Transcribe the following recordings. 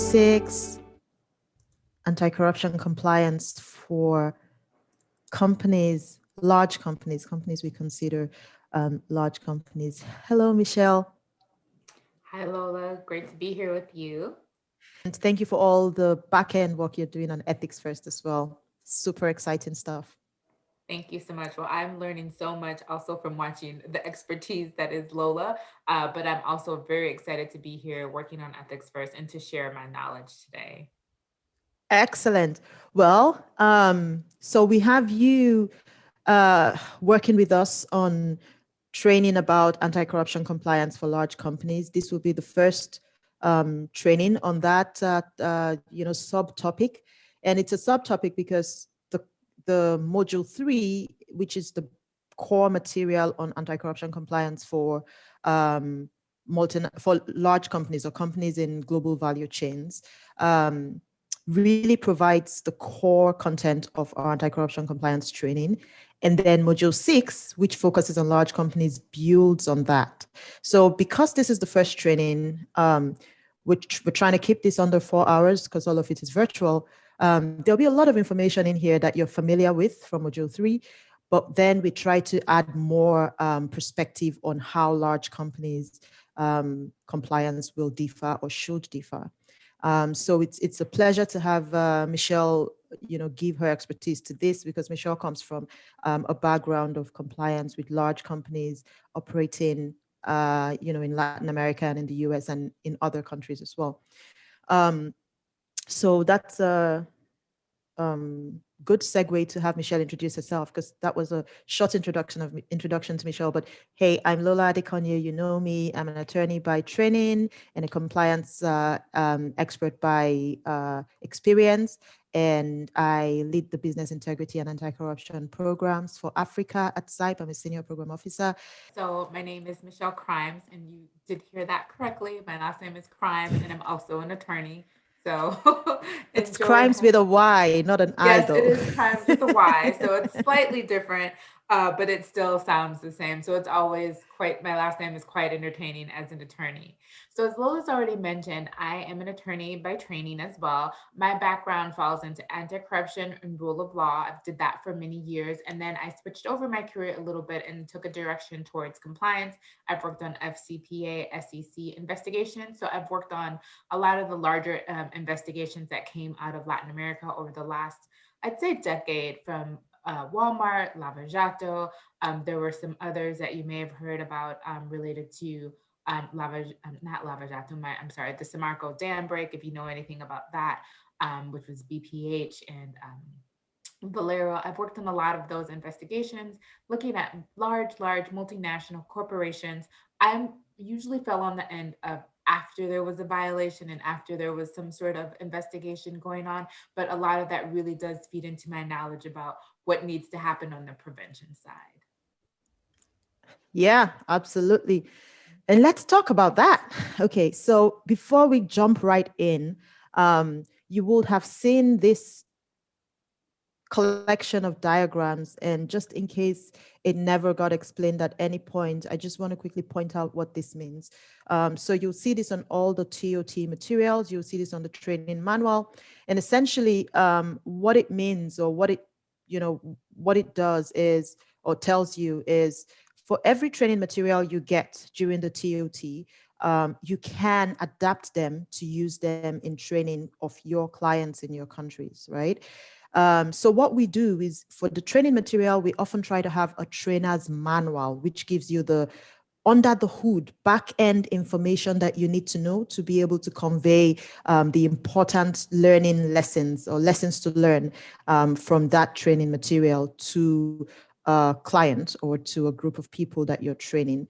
6, anti-corruption compliance for companies, large companies, companies we consider large companies. Hello, Michelle. Hi, Lola. Great to be here with you. And thank you for all the back-end work you're doing on Ethics First as well. Super exciting stuff. Thank you so much. Well, I'm learning so much also from watching the expertise that is Lola, but I'm also very excited to be here working on Ethics First and to share my knowledge today. Excellent. Well, so we have you working with us on training about anti-corruption compliance for large companies. This will be the first training on that subtopic, and it's a subtopic because the module 3, which is the core material on anti-corruption compliance for for large companies or companies in global value chains, really provides the core content of our anti-corruption compliance training. And then module 6, which focuses on large companies, builds on that. So because this is the first training, which we're trying to keep this under 4 hours because all of it is virtual, there'll be a lot of information in here that you're familiar with from module 3, but then we try to add more perspective on how large companies compliance will differ or should differ. So it's a pleasure to have Michelle, give her expertise to this, because Michelle comes from a background of compliance with large companies operating, in Latin America and in the US and in other countries as well. So that's a good segue to have Michelle introduce herself, because that was a short introduction to Michelle. But hey, I'm Lola Adekonye. You know me. I'm an attorney by training and a compliance expert by experience. And I lead the business integrity and anti-corruption programs for Africa at SIPE. I'm a senior program officer. So my name is Michelle Crimes, and you did hear that correctly. My last name is Crimes, and I'm also an attorney. So it's Crimes with a Y, not an I, yes, though. it is Crimes with a Y. So it's slightly different, but it still sounds the same. So it's always my last name is quite entertaining as an attorney. So as Lola's already mentioned, I am an attorney by training as well. My background falls into anti-corruption and rule of law. I did that for many years. And then I switched over my career a little bit and took a direction towards compliance. I've worked on FCPA, SEC investigations. So I've worked on a lot of the larger investigations that came out of Latin America over the last, I'd say, decade, from Walmart, Lava Jato. There were some others that you may have heard about related to not Lava Jato, I'm sorry, the Samarco dam break, if you know anything about that, which was BPH and Valero. I've worked on a lot of those investigations, looking at large multinational corporations. I usually fell on the end of after there was a violation and after there was some sort of investigation going on. But a lot of that really does feed into my knowledge about what needs to happen on the prevention side. Yeah, absolutely. And let's talk about that. Okay, so before we jump right in, you would have seen this collection of diagrams, and just in case it never got explained at any point, I just want to quickly point out what this means. So you'll see this on all the TOT materials, you'll see this on the training manual, and essentially what it means, or what it does is, or tells you, is for every training material you get during the TOT, you can adapt them to use them in training of your clients in your countries, right? So what we do is, for the training material, we often try to have a trainer's manual, which gives you the under the hood back end information that you need to know to be able to convey the important learning lessons, or lessons to learn from that training material to a client or to a group of people that you're training.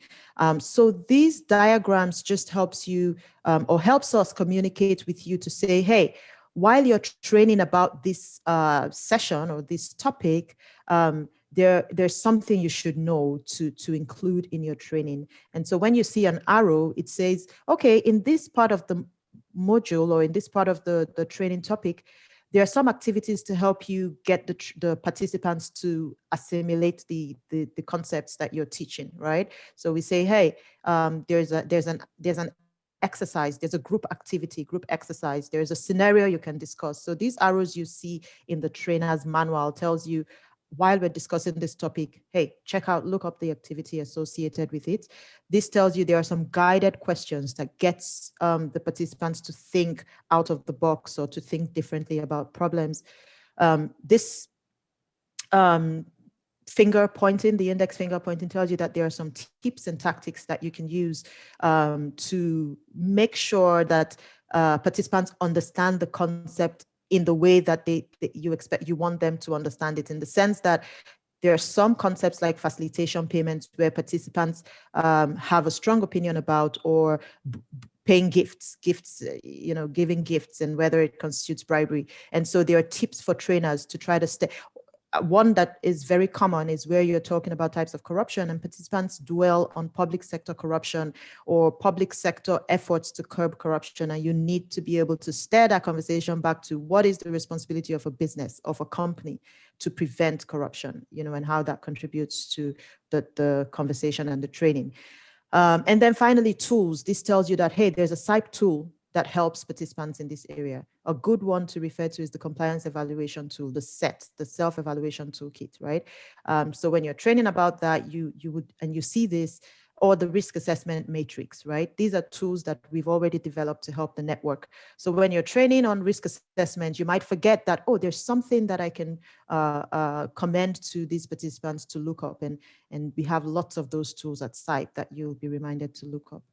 So these diagrams just helps you or helps us communicate with you to say, hey, while you're training about this session or this topic, there's something you should know to include in your training. And so when you see an arrow, it says, okay, in this part of the module, or in this part of the training topic, there are some activities to help you get the participants to assimilate the concepts that you're teaching, right? So we say, hey, there's an exercise, there's a group activity, group exercise, there's a scenario you can discuss. So these arrows you see in the trainer's manual tells you, while we're discussing this topic, hey, look up the activity associated with it. This tells you there are some guided questions that gets the participants to think out of the box or to think differently about problems. This finger pointing, the index finger pointing, tells you that there are some tips and tactics that you can use to make sure that participants understand the concept in the way that you want them to understand it, in the sense that there are some concepts like facilitation payments where participants have a strong opinion about, or paying gifts, giving gifts, and whether it constitutes bribery. And so there are tips for trainers to try to stay. One that is very common is where you're talking about types of corruption, and participants dwell on public sector corruption or public sector efforts to curb corruption. And you need to be able to steer that conversation back to what is the responsibility of a business, of a company, to prevent corruption, and how that contributes to the conversation and the training. And then finally, tools. This tells you that, hey, there's a SIPE tool that helps participants in this area. A good one to refer to is the compliance evaluation tool, the SET, the self-evaluation toolkit, right? So when you're training about that, you see this, or the risk assessment matrix, right? These are tools that we've already developed to help the network. So when you're training on risk assessment, you might forget that, oh, there's something that I can commend to these participants to look up. And we have lots of those tools at SIPE that you'll be reminded to look up.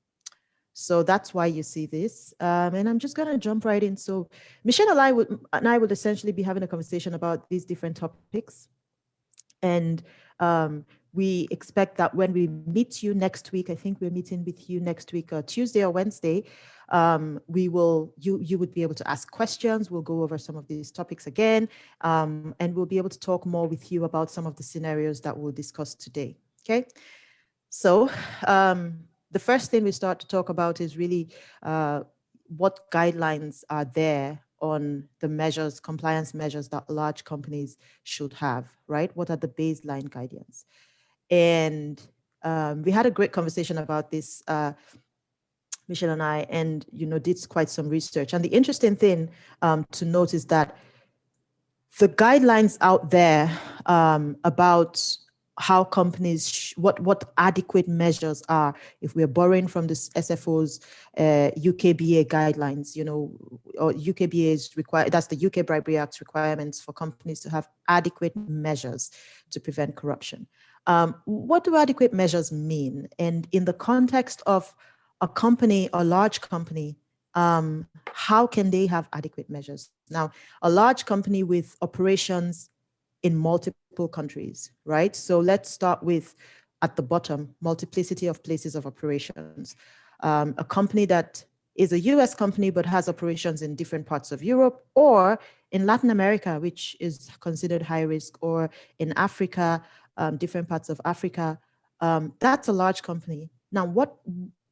So that's why you see this. And I'm just going to jump right in. So Michelle and I would essentially be having a conversation about these different topics. And we expect that when we meet you next week, I think we're meeting with you next week, Tuesday or Wednesday, you would be able to ask questions. We'll go over some of these topics again, and we'll be able to talk more with you about some of the scenarios that we'll discuss today. Okay. So the first thing we start to talk about is really what guidelines are there on the measures, compliance measures that large companies should have, right? What are the baseline guidelines? And we had a great conversation about this, Michelle and I, and did quite some research. And the interesting thing to note is that the guidelines out there about how companies, what adequate measures are, if we're borrowing from this SFO's UKBA guidelines, or UKBA is required, that's the UK Bribery Act's requirements for companies to have adequate measures to prevent corruption. What do adequate measures mean? And in the context of a company, a large company, how can they have adequate measures? Now, a large company with operations in multiple countries, right? So let's start with, at the bottom, multiplicity of places of operations. A company that is a US company but has operations in different parts of Europe, or in Latin America, which is considered high risk, or in Africa, different parts of Africa, that's a large company. Now, what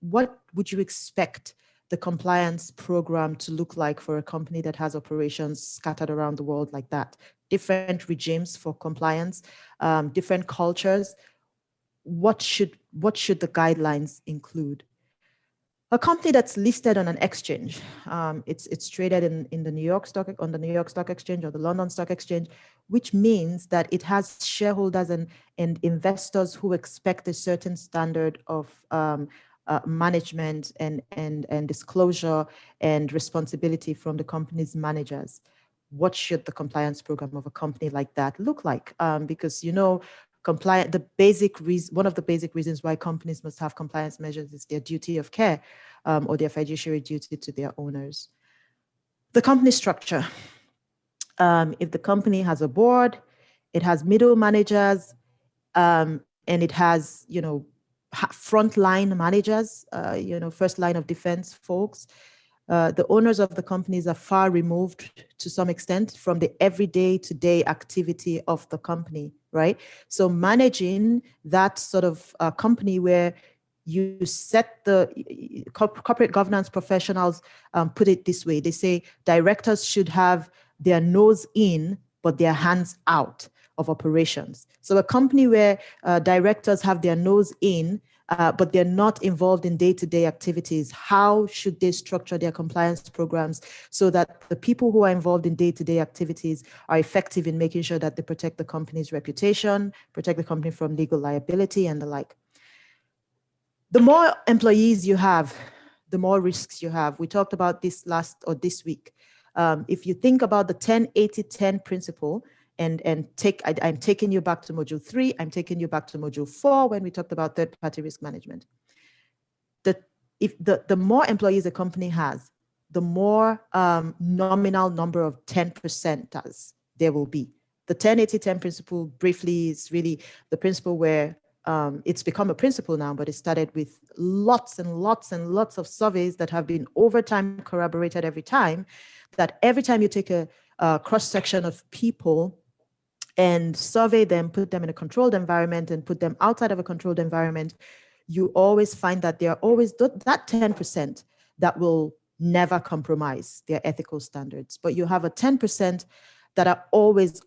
would you expect the compliance program to look like for a company that has operations scattered around the world like that? Different regimes for compliance, different cultures. What should the guidelines include? A company that's listed on an exchange, it's traded on the New York Stock Exchange or the London Stock Exchange, which means that it has shareholders and investors who expect a certain standard of management and disclosure and responsibility from the company's managers. What should the compliance program of a company like that look like? Because one of the basic reasons why companies must have compliance measures is their duty of care, or their fiduciary duty to their owners. The company structure. If the company has a board, it has middle managers, and it has frontline managers, first line of defense folks. The owners of the companies are far removed to some extent from the everyday to-day activity of the company, right? So managing that sort of company where you set the corporate governance professionals put it this way. They say directors should have their nose in, but their hands out of operations. So a company where directors have their nose in, but they're not involved in day-to-day activities. How should they structure their compliance programs so that the people who are involved in day-to-day activities are effective in making sure that they protect the company's reputation, protect the company from legal liability and the like? The more employees you have, the more risks you have. We talked about this this week. If you think about the 10-80-10 principle, and I'm taking you back to module 3, I'm taking you back to module 4 when we talked about third-party risk management. The more employees a company has, the more nominal number of 10% there will be. The 10-80-10 principle briefly is really the principle where it's become a principle now, but it started with lots and lots and lots of surveys that have been over time corroborated every time, that every time you take a cross-section of people and survey them, put them in a controlled environment and put them outside of a controlled environment, you always find that there are always that 10% that will never compromise their ethical standards. But you have a 10% that are always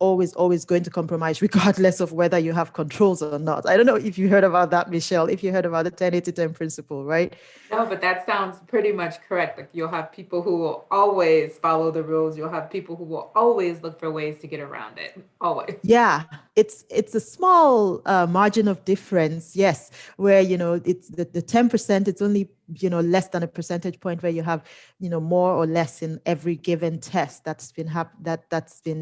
going to compromise regardless of whether you have controls or not. I don't know if you heard about that, Michelle, if you heard about the 10-80-10 principle, right? No, but that sounds pretty much correct. Like you'll have people who will always follow the rules. You'll have people who will always look for ways to get around it. Always. Yeah, it's a small margin of difference, yes, where, it's the 10%, it's only, less than a percentage point where you have, more or less in every given test that's been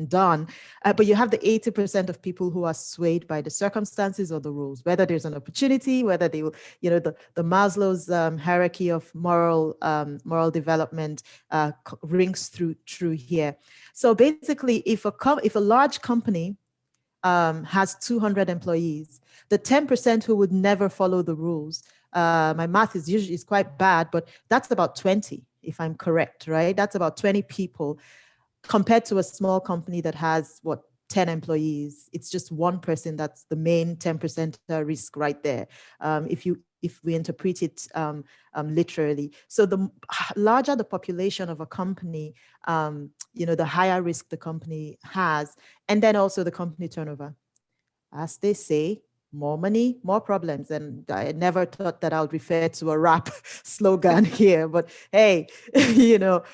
done. But you have the 80% of people who are swayed by the circumstances or the rules, whether there's an opportunity, whether they will, the Maslow's hierarchy of moral development rings through here. So basically, if a large company has 200 employees, the 10% who would never follow the rules, my math is quite bad, but that's about 20, if I'm correct, right? That's about 20 people compared to a small company that has 10 employees. It's just one person that's the main 10% risk right there. If we interpret it literally. So the larger the population of a company, the higher risk the company has, and then also the company turnover. As they say, more money, more problems. And I never thought that I would refer to a rap slogan here, but hey, so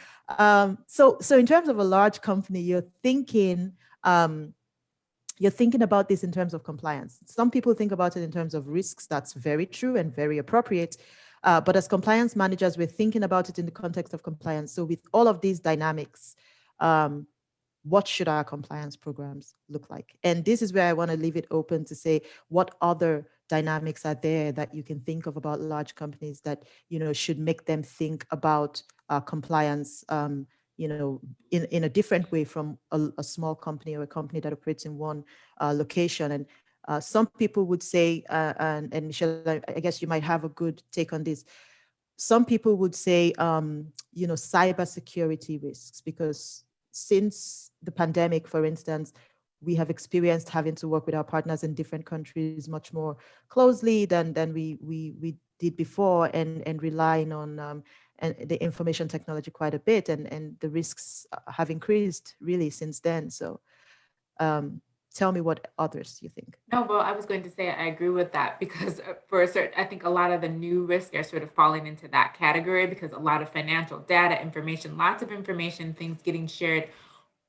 in terms of a large company, you're thinking about this in terms of compliance. Some people think about it in terms of risks. That's very true and very appropriate. But as compliance managers, we're thinking about it in the context of compliance. So with all of these dynamics, what should our compliance programs look like? And this is where I want to leave it open to say what other dynamics are there that you can think of about large companies that, should make them think about compliance in a different way from a small company or a company that operates in one location. And some people would say, and Michelle, I guess you might have a good take on this. Some people would say, cybersecurity risks, because since the pandemic, for instance, we have experienced having to work with our partners in different countries much more closely than we did before, and relying on and the information technology quite a bit, and the risks have increased really since then. So tell me what others you think. No, well, I was going to say I agree with that, because I think a lot of the new risks are sort of falling into that category, because a lot of financial data, information, lots of information, things getting shared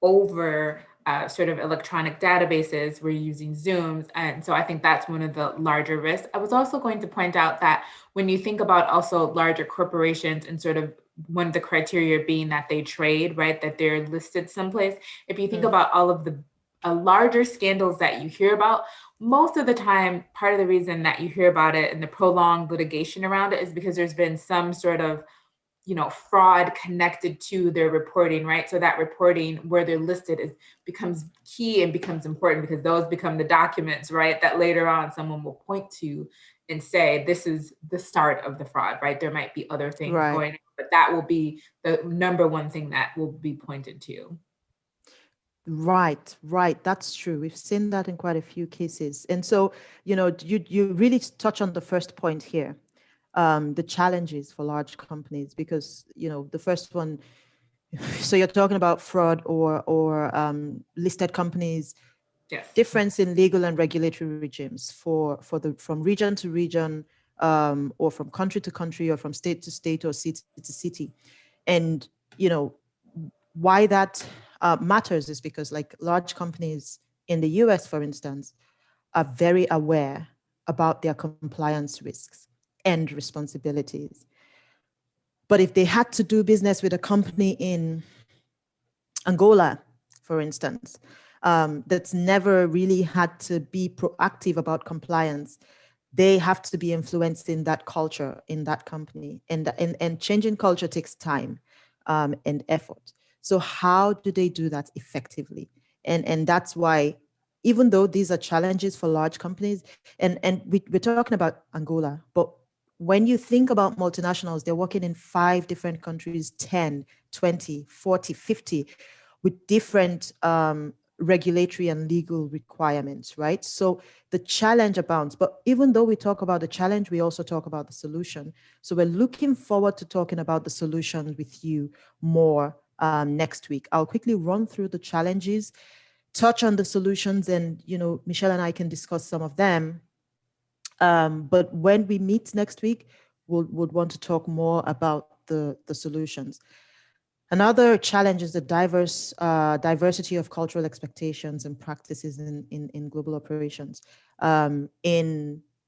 over sort of electronic databases. We're using Zooms. And so I think that's one of the larger risks. I was also going to point out that when you think about also larger corporations and sort of one of the criteria being that they trade, right, that they're listed someplace, if you think about all of the larger scandals that you hear about, most of the time, part of the reason that you hear about it and the prolonged litigation around it is because there's been some sort of fraud connected to their reporting, right? So that reporting where they're listed becomes key and becomes important, because those become the documents, right? That later on someone will point to and say, this is the start of the fraud, right? There might be other things going on, but that will be the number one thing that will be pointed to. Right. That's true. We've seen that in quite a few cases. And so, you really touch on the first point here. The challenges for large companies, because the first one, so you're talking about fraud or listed companies. Yes. Difference in legal and regulatory regimes from region to region, or from country to country, or from state to state, or city to city. And, you know, why that matters is because, like, large companies in the US, for instance, are very aware about their compliance risks and responsibilities. But if they had to do business with a company in Angola, for instance, that's never really had to be proactive about compliance, they have to be influencing that culture in that company. And changing culture takes time and effort. So how do they do that effectively? And that's why, even though these are challenges for large companies, and we're talking about Angola, but when you think about multinationals, they're working in 5 different countries, 10, 20, 40, 50, with different regulatory and legal requirements, right? So the challenge abounds. But even though we talk about the challenge, we also talk about the solution. So we're looking forward to talking about the solution with you more next week. I'll quickly run through the challenges, touch on the solutions, and, you know, Michelle and I can discuss some of them. But when we meet next week, we'll want to talk more about the solutions. Another challenge is the diversity of cultural expectations and practices in global operations. In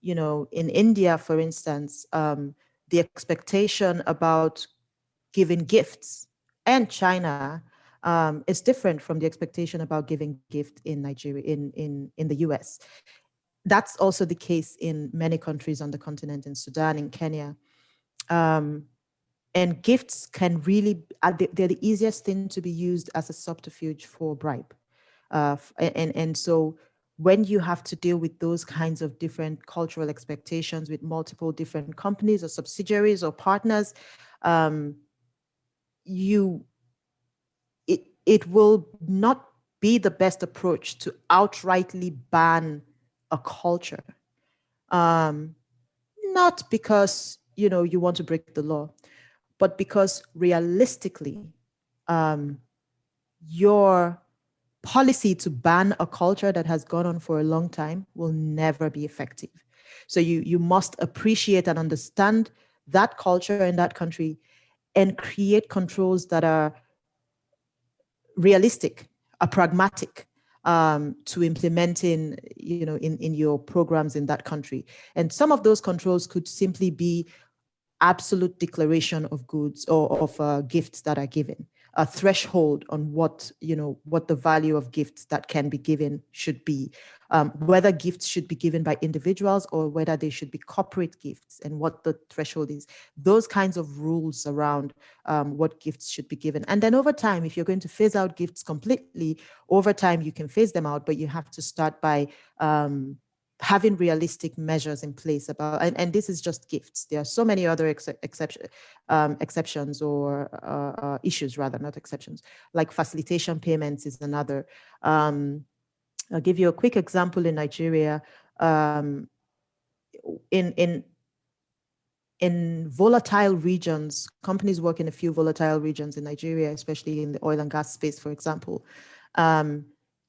India, for instance, the expectation about giving gifts, and China, is different from the expectation about giving gift in Nigeria, in the US. That's also the case in many countries on the continent, in Sudan, in Kenya. And gifts can really, they're the easiest thing to be used as a subterfuge for bribe. And so when you have to deal with those kinds of different cultural expectations with multiple different companies or subsidiaries or partners, it will not be the best approach to outrightly ban a culture. Not because, you know, you want to break the law, but because realistically, your policy to ban a culture that has gone on for a long time will never be effective. So you must appreciate and understand that culture in that country and create controls that are realistic, are pragmatic, to implementing, you know, in your programs in that country. And some of those controls could simply be absolute declaration of goods or of gifts that are given, a threshold on what the value of gifts that can be given should be, whether gifts should be given by individuals or whether they should be corporate gifts, and what the threshold is. Those kinds of rules around what gifts should be given. And then over time, if you're going to phase out gifts completely, over time you can phase them out, but you have to start by having realistic measures in place about, and this is just gifts. There are so many other exceptions or issues, rather, not exceptions, like facilitation payments is another. I'll give you a quick example in Nigeria. In volatile regions, companies work in a few volatile regions in Nigeria, especially in the oil and gas space, for example.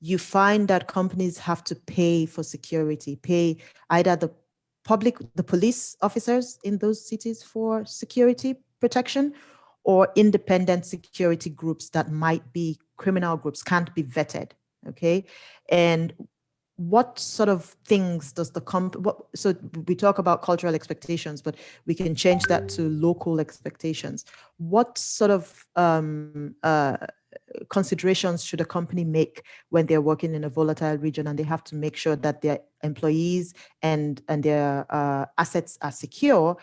You find that companies have to pay for security, pay either the police officers in those cities for security protection, or independent security groups that might be criminal groups, can't be vetted, okay? And what sort of things does so we talk about cultural expectations, but we can change that to local expectations. What sort of considerations should a company make when they're working in a volatile region and they have to make sure that their employees and their assets are secure,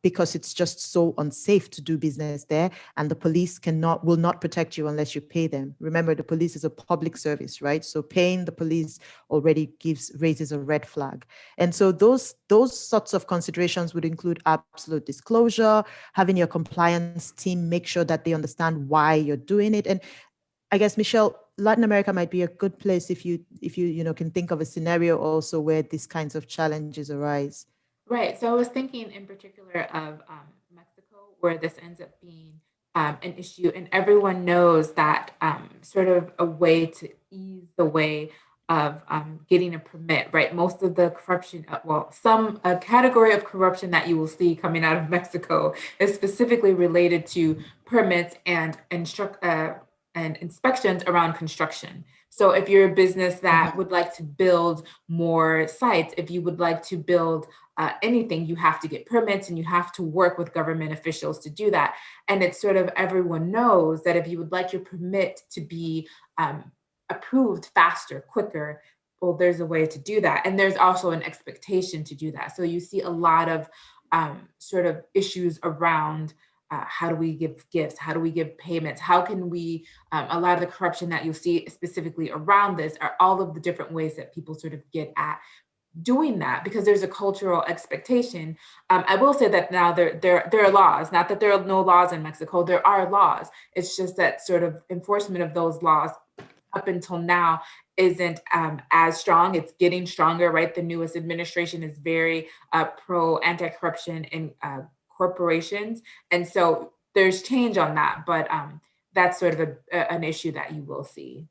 because it's just so unsafe to do business there, and the police will not protect you unless you pay them. Remember, the police is a public service, right? So paying the police already raises a red flag. And so those sorts of considerations would include absolute disclosure, having your compliance team make sure that they understand why you're doing it. And I guess, Michelle, Latin America might be a good place if you can think of a scenario also where these kinds of challenges arise. Right. So I was thinking in particular of Mexico, where this ends up being an issue, and everyone knows that sort of a way to ease the way of getting a permit, right? Most of the corruption, a category of corruption that you will see coming out of Mexico is specifically related to permits and inspections around construction. So if you're a business that would like to build more sites, if you would like to build anything, you have to get permits and you have to work with government officials to do that. And it's sort of everyone knows that if you would like your permit to be approved faster, quicker, well, there's a way to do that. And there's also an expectation to do that. So you see a lot of sort of issues around how do we give gifts? How do we give payments? How can we, a lot of the corruption that you'll see specifically around this are all of the different ways that people sort of get at doing that, because there's a cultural expectation. I will say that now there are laws, not that there are no laws in Mexico, there are laws. It's just that sort of enforcement of those laws up until now isn't as strong. It's getting stronger, right? The newest administration is very pro anti-corruption in corporations. And so there's change on that, but that's sort of an issue that you will see.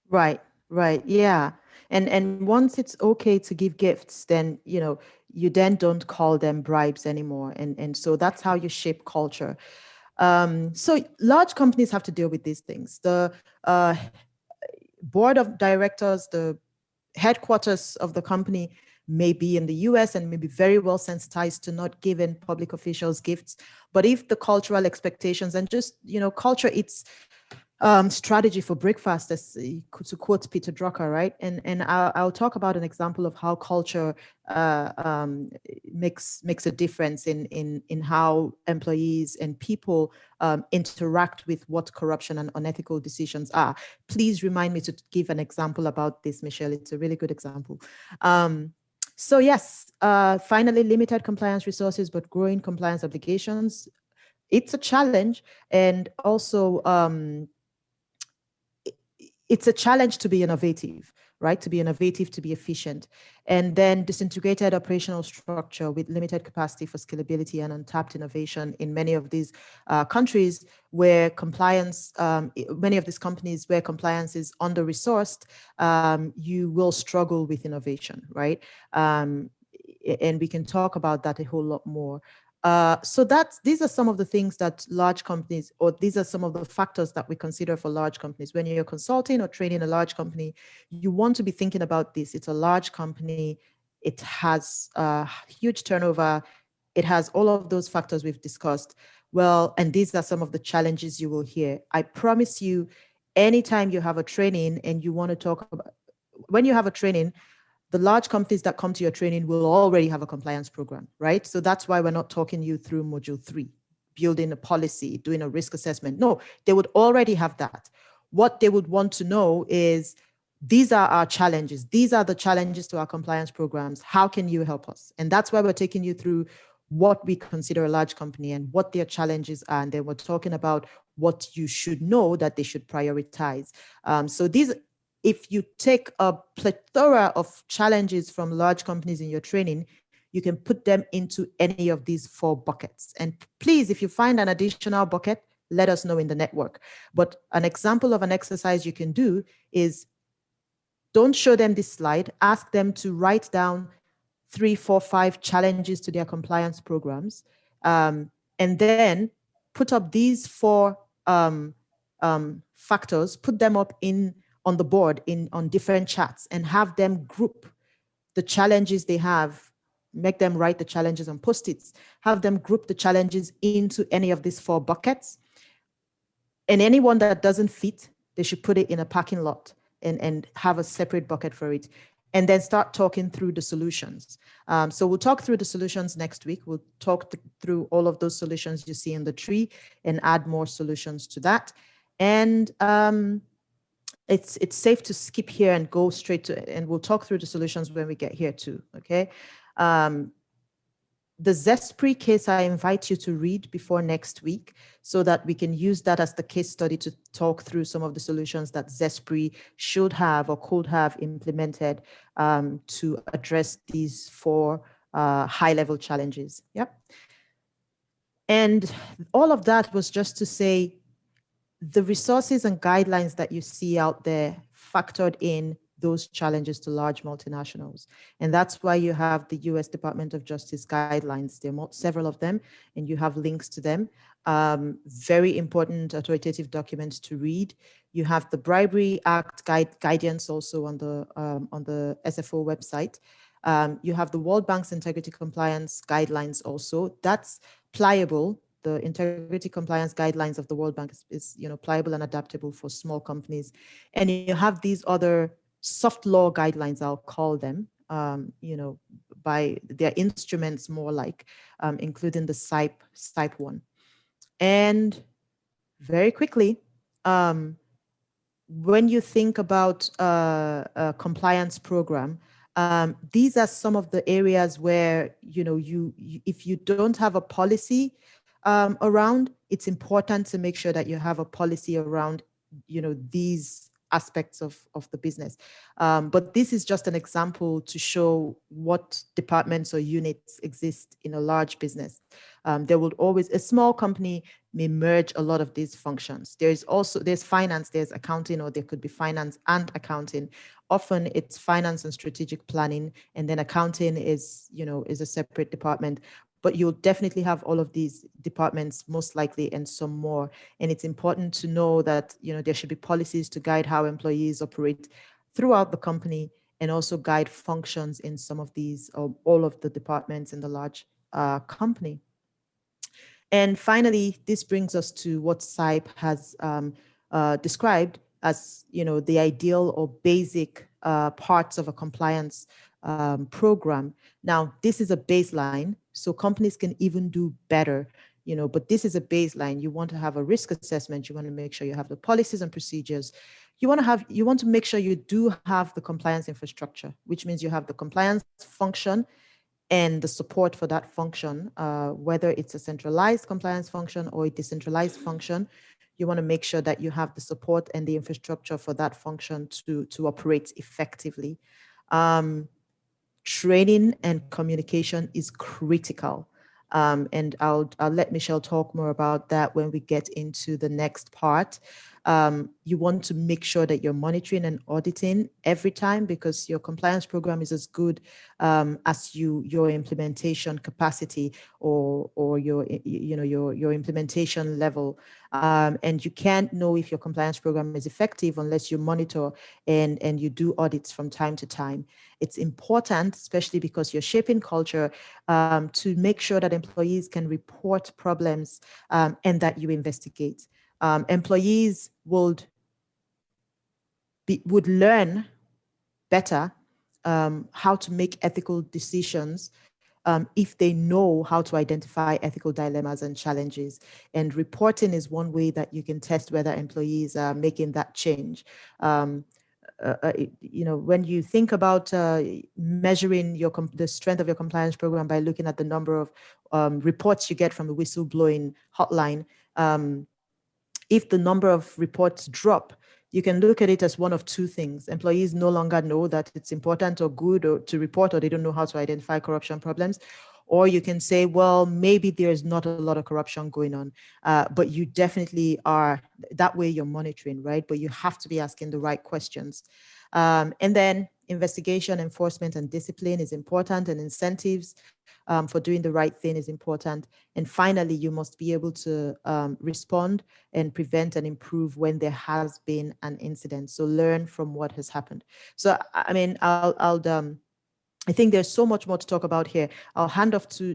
Right, right. Yeah. And once it's okay to give gifts, then, you then don't call them bribes anymore. And so that's how you shape culture. So large companies have to deal with these things. The board of directors, the headquarters of the company may be in the US and may be very well sensitized to not giving public officials gifts. But if the cultural expectations and just, culture, it's strategy for breakfast, as to quote Peter Drucker, right? And I'll talk about an example of how culture makes a difference in how employees and people interact with what corruption and unethical decisions are. Please remind me to give an example about this, Michelle. It's a really good example. So yes, finally, limited compliance resources, but growing compliance obligations. It's a challenge, and also it's a challenge to be innovative, right? To be innovative, to be efficient. And then disintegrated operational structure with limited capacity for scalability and untapped innovation in many of these countries where compliance, many of these companies where compliance is under-resourced, you will struggle with innovation, right? And we can talk about that a whole lot more. So these are some of the things that large companies, or these are some of the factors that we consider for large companies. When you're consulting or training a large company, you want to be thinking about this. It's a large company. It has a huge turnover. It has all of those factors we've discussed. Well, and these are some of the challenges you will hear. I promise you, anytime you have a training and you want to talk about, when you have a training, the large companies that come to your training will already have a compliance program, right? So that's why we're not talking you through module 3, building a policy, doing a risk assessment. No, they would already have that. What they would want to know is, these are our challenges. These are the challenges to our compliance programs. How can you help us? And that's why we're taking you through what we consider a large company and what their challenges are. And then we're talking about what you should know that they should prioritize. So these, if you take a plethora of challenges from large companies in your training, you can put them into any of these 4 buckets. And please, if you find an additional bucket, let us know in the network. But an example of an exercise you can do is, don't show them this slide, ask them to write down 3, 4, 5 challenges to their compliance programs, and then put up these 4 factors, put them up on the board on different chats, and have them group the challenges they have, make them write the challenges on Post-its, have them group the challenges into any of these 4 buckets. And anyone that doesn't fit, they should put it in a parking lot and have a separate bucket for it. And then start talking through the solutions. So we'll talk through the solutions next week. We'll talk through all of those solutions you see in the tree and add more solutions to that. And it's safe to skip here and go straight to it. And we'll talk through the solutions when we get here too, okay? The Zespri case, I invite you to read before next week so that we can use that as the case study to talk through some of the solutions that Zespri should have or could have implemented to address these 4 high-level challenges. Yep. And all of that was just to say, the resources and guidelines that you see out there factored in those challenges to large multinationals. And that's why you have the US Department of Justice guidelines. There are several of them, and you have links to them. Very important authoritative documents to read. You have the Bribery Act guidance also on the SFO website. You have the World Bank's integrity compliance guidelines also. That's pliable. The integrity compliance guidelines of the World Bank is pliable and adaptable for small companies. And you have these other soft law guidelines, I'll call them, by their instruments more like, including the SIPE one. And very quickly, when you think about a compliance program, these are some of the areas where, if you don't have a policy around, it's important to make sure that you have a policy around, these aspects of the business. But this is just an example to show what departments or units exist in a large business. There will always, a small company may merge a lot of these functions. There's finance, there's accounting, or there could be finance and accounting. Often it's finance and strategic planning, and then accounting is a separate department. But you'll definitely have all of these departments, most likely, and some more. And it's important to know that there should be policies to guide how employees operate throughout the company, and also guide functions in some of these, or all of the departments in the large company. And finally, this brings us to what SIPE has described as the ideal or basic parts of a compliance program. Now, this is a baseline, so companies can even do better, but this is a baseline. You want to have a risk assessment. You want to make sure you have the policies and procedures. You want to make sure you do have the compliance infrastructure, which means you have the compliance function and the support for that function, whether it's a centralized compliance function or a decentralized function. You want to make sure that you have the support and the infrastructure for that function to operate effectively. Training and communication is critical. And I'll let Michelle talk more about that when we get into the next part. You want to make sure that you're monitoring and auditing every time, because your compliance program is as good as your implementation capacity or your implementation level. And you can't know if your compliance program is effective unless you monitor and you do audits from time to time. It's important, especially because you're shaping culture, to make sure that employees can report problems and that you investigate. Employees would learn better how to make ethical decisions if they know how to identify ethical dilemmas and challenges. And reporting is one way that you can test whether employees are making that change. When you think about measuring the strength of your compliance program by looking at the number of reports you get from the whistleblowing hotline, if the number of reports drop, you can look at it as one of two things. Employees no longer know that it's important or good or to report, or they don't know how to identify corruption problems. Or you can say, well, maybe there's not a lot of corruption going on, but you definitely are, that way you're monitoring, right? But you have to be asking the right questions. And then investigation, enforcement, and discipline is important, and incentives for doing the right thing is important. And finally, you must be able to respond and prevent and improve when there has been an incident. So learn from what has happened. So, I mean, I think there's so much more to talk about here. I'll hand off to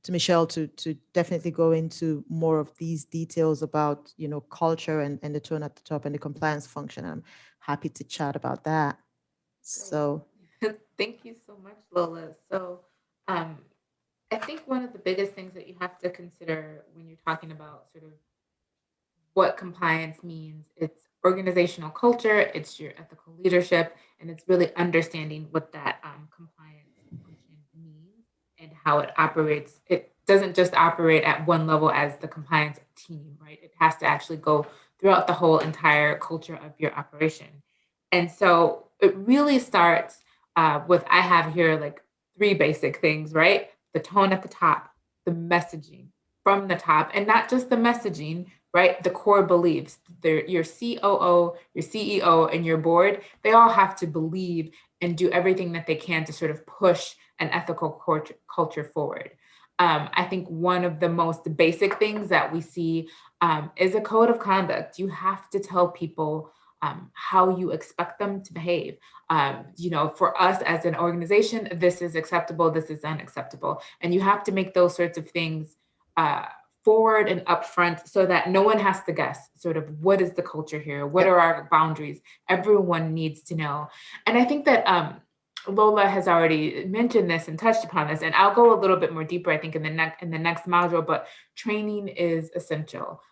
Michelle to definitely go into more of these details about, culture and the tone at the top and the compliance function. I'm happy to chat about that. So thank you so much, Lola. So I think one of the biggest things that you have to consider when you're talking about sort of what compliance means, it's organizational culture, it's your ethical leadership, and it's really understanding what that compliance function means and how it operates. It doesn't just operate at one level as the compliance team, right? It has to actually go throughout the whole entire culture of your operation. And so it really starts with, I have here like 3 basic things, right? The tone at the top, the messaging, from the top, and not just the messaging, right? The core beliefs, your COO, your CEO, and your board, they all have to believe and do everything that they can to sort of push an ethical culture forward. I think one of the most basic things that we see is a code of conduct. You have to tell people how you expect them to behave. For us as an organization, this is acceptable, this is unacceptable. And you have to make those sorts of things uh, forward and upfront so that no one has to guess sort of what is the culture here? What are our boundaries? Everyone needs to know. And I think that Lola has already mentioned this and touched upon this, and I'll go a little bit more deeper, I think, in the next module, but training is essential.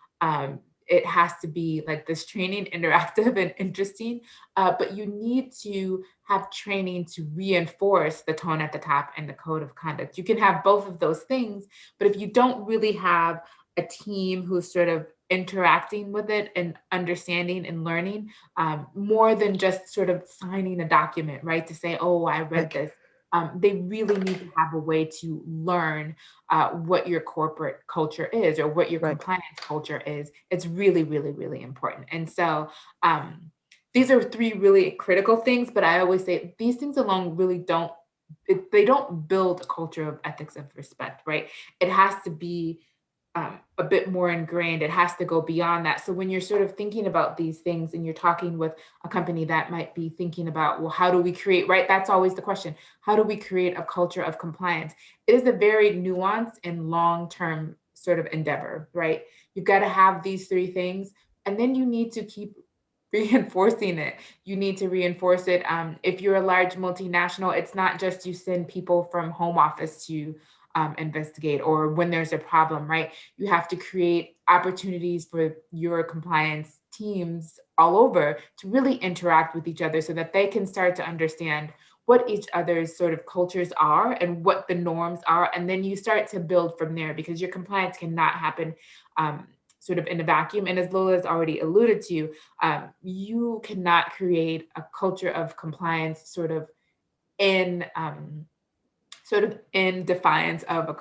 It has to be like this training interactive and interesting, but you need to have training to reinforce the tone at the top and the code of conduct. You can have both of those things, but if you don't really have a team who's sort of interacting with it and understanding and learning, more than just sort of signing a document, right? To say, oh, I read this. They really need to have a way to learn what your corporate culture is or what your compliance culture is. It's really, really, really important. And so these are three really critical things, but I always say these things alone really don't build a culture of ethics and respect, right? It has to be a bit more ingrained. It has to go beyond that. So when you're sort of thinking about these things and you're talking with a company that might be thinking about, well, how do we create, right? That's always the question. How do we create a culture of compliance? It is a very nuanced and long-term sort of endeavor, right? You've got to have these three things, and then you need to keep reinforcing it. You need to reinforce it. If you're a large multinational, it's not just you send people from home office to investigate or when there's a problem, right? You have to create opportunities for your compliance teams all over to really interact with each other so that they can start to understand what each other's sort of cultures are and what the norms are. And then you start to build from there, because your compliance cannot happen sort of in a vacuum. And as Lola has already alluded to, you cannot create a culture of compliance sort of in defiance of a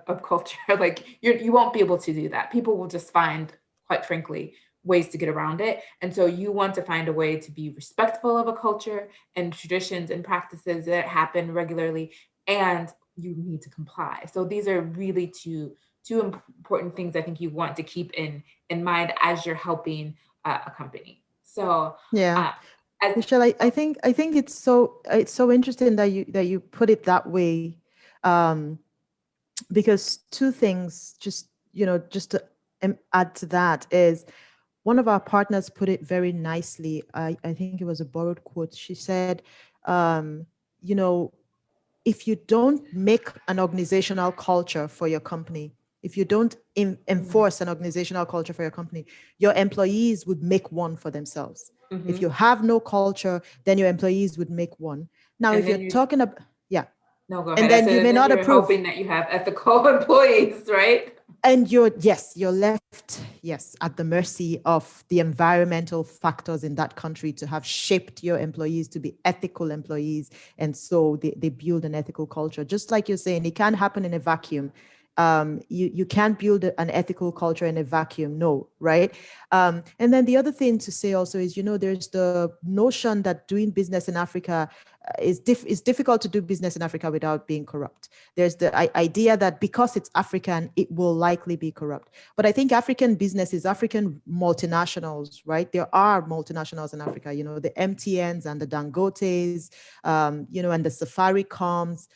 of culture. Like you won't be able to do that. People will just find, quite frankly, ways to get around it. And so you want to find a way to be respectful of a culture and traditions and practices that happen regularly, and you need to comply. So these are really two important things I think you want to keep in mind as you're helping a company. So Michelle, I think it's so interesting that you put it that way, because two things, just to add to that, is one of our partners put it very nicely. I think it was a borrowed quote. She said, if you don't make an organizational culture for your company, if you don't enforce an organizational culture for your company, your employees would make one for themselves. Mm-hmm. If you have no culture, then your employees would make one. Now, and if you're talking about, no, go ahead. And then you may not approve. Hoping that you have ethical employees, right? And you're left, at the mercy of the environmental factors in that country to have shaped your employees to be ethical employees. And so they build an ethical culture. Just like you're saying, it can't happen in a vacuum. You can't build an ethical culture in a vacuum, no, right? And then the other thing to say also is, there's the notion that doing business in Africa is difficult to do business in Africa without being corrupt. There's the idea that because it's African, it will likely be corrupt. But I think African businesses, African multinationals, right? There are multinationals in Africa, the MTNs and the Dangotes, and the Safarikoms.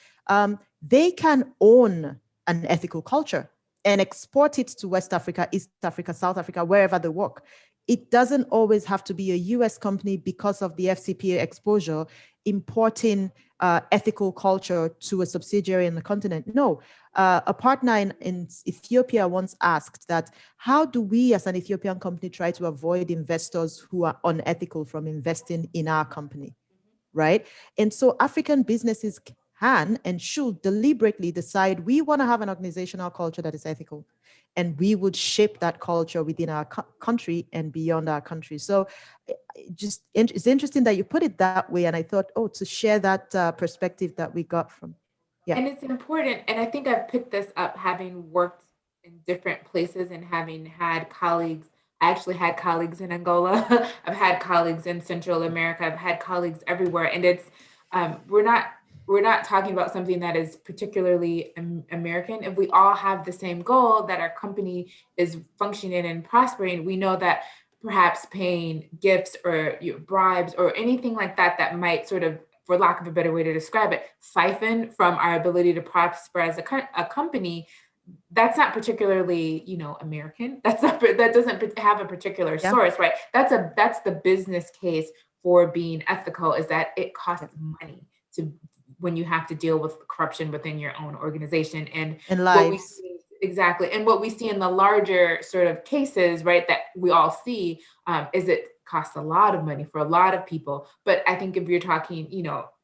They can own an ethical culture and export it to West Africa, East Africa, South Africa, wherever they work. It doesn't always have to be a US company because of the FCPA exposure importing ethical culture to a subsidiary in the continent. No, a partner in Ethiopia once asked that, how do we as an Ethiopian company try to avoid investors who are unethical from investing in our company, right? And so African businesses can and should deliberately decide, we want to have an organizational culture that is ethical, and we would shape that culture within our country and beyond our country. So it's interesting that you put it that way. And I thought, to share that perspective that we got from. And it's important. And I think I've picked this up having worked in different places and having had colleagues. I actually had colleagues in Angola. I've had colleagues in Central America. I've had colleagues everywhere, and it's we're not talking about something that is particularly American. If we all have the same goal, that our company is functioning and prospering, we know that perhaps paying gifts or bribes or anything like that that might sort of, for lack of a better way to describe it, siphon from our ability to prosper as a company, that's not particularly, American. That doesn't have a particular Yeah. source, right? That's the business case for being ethical, is that it costs money to, when you have to deal with corruption within your own organization. And And what we lives. see, exactly, and what we see in the larger sort of cases, right, that we all see, is it costs a lot of money for a lot of people. But I think if you're talking,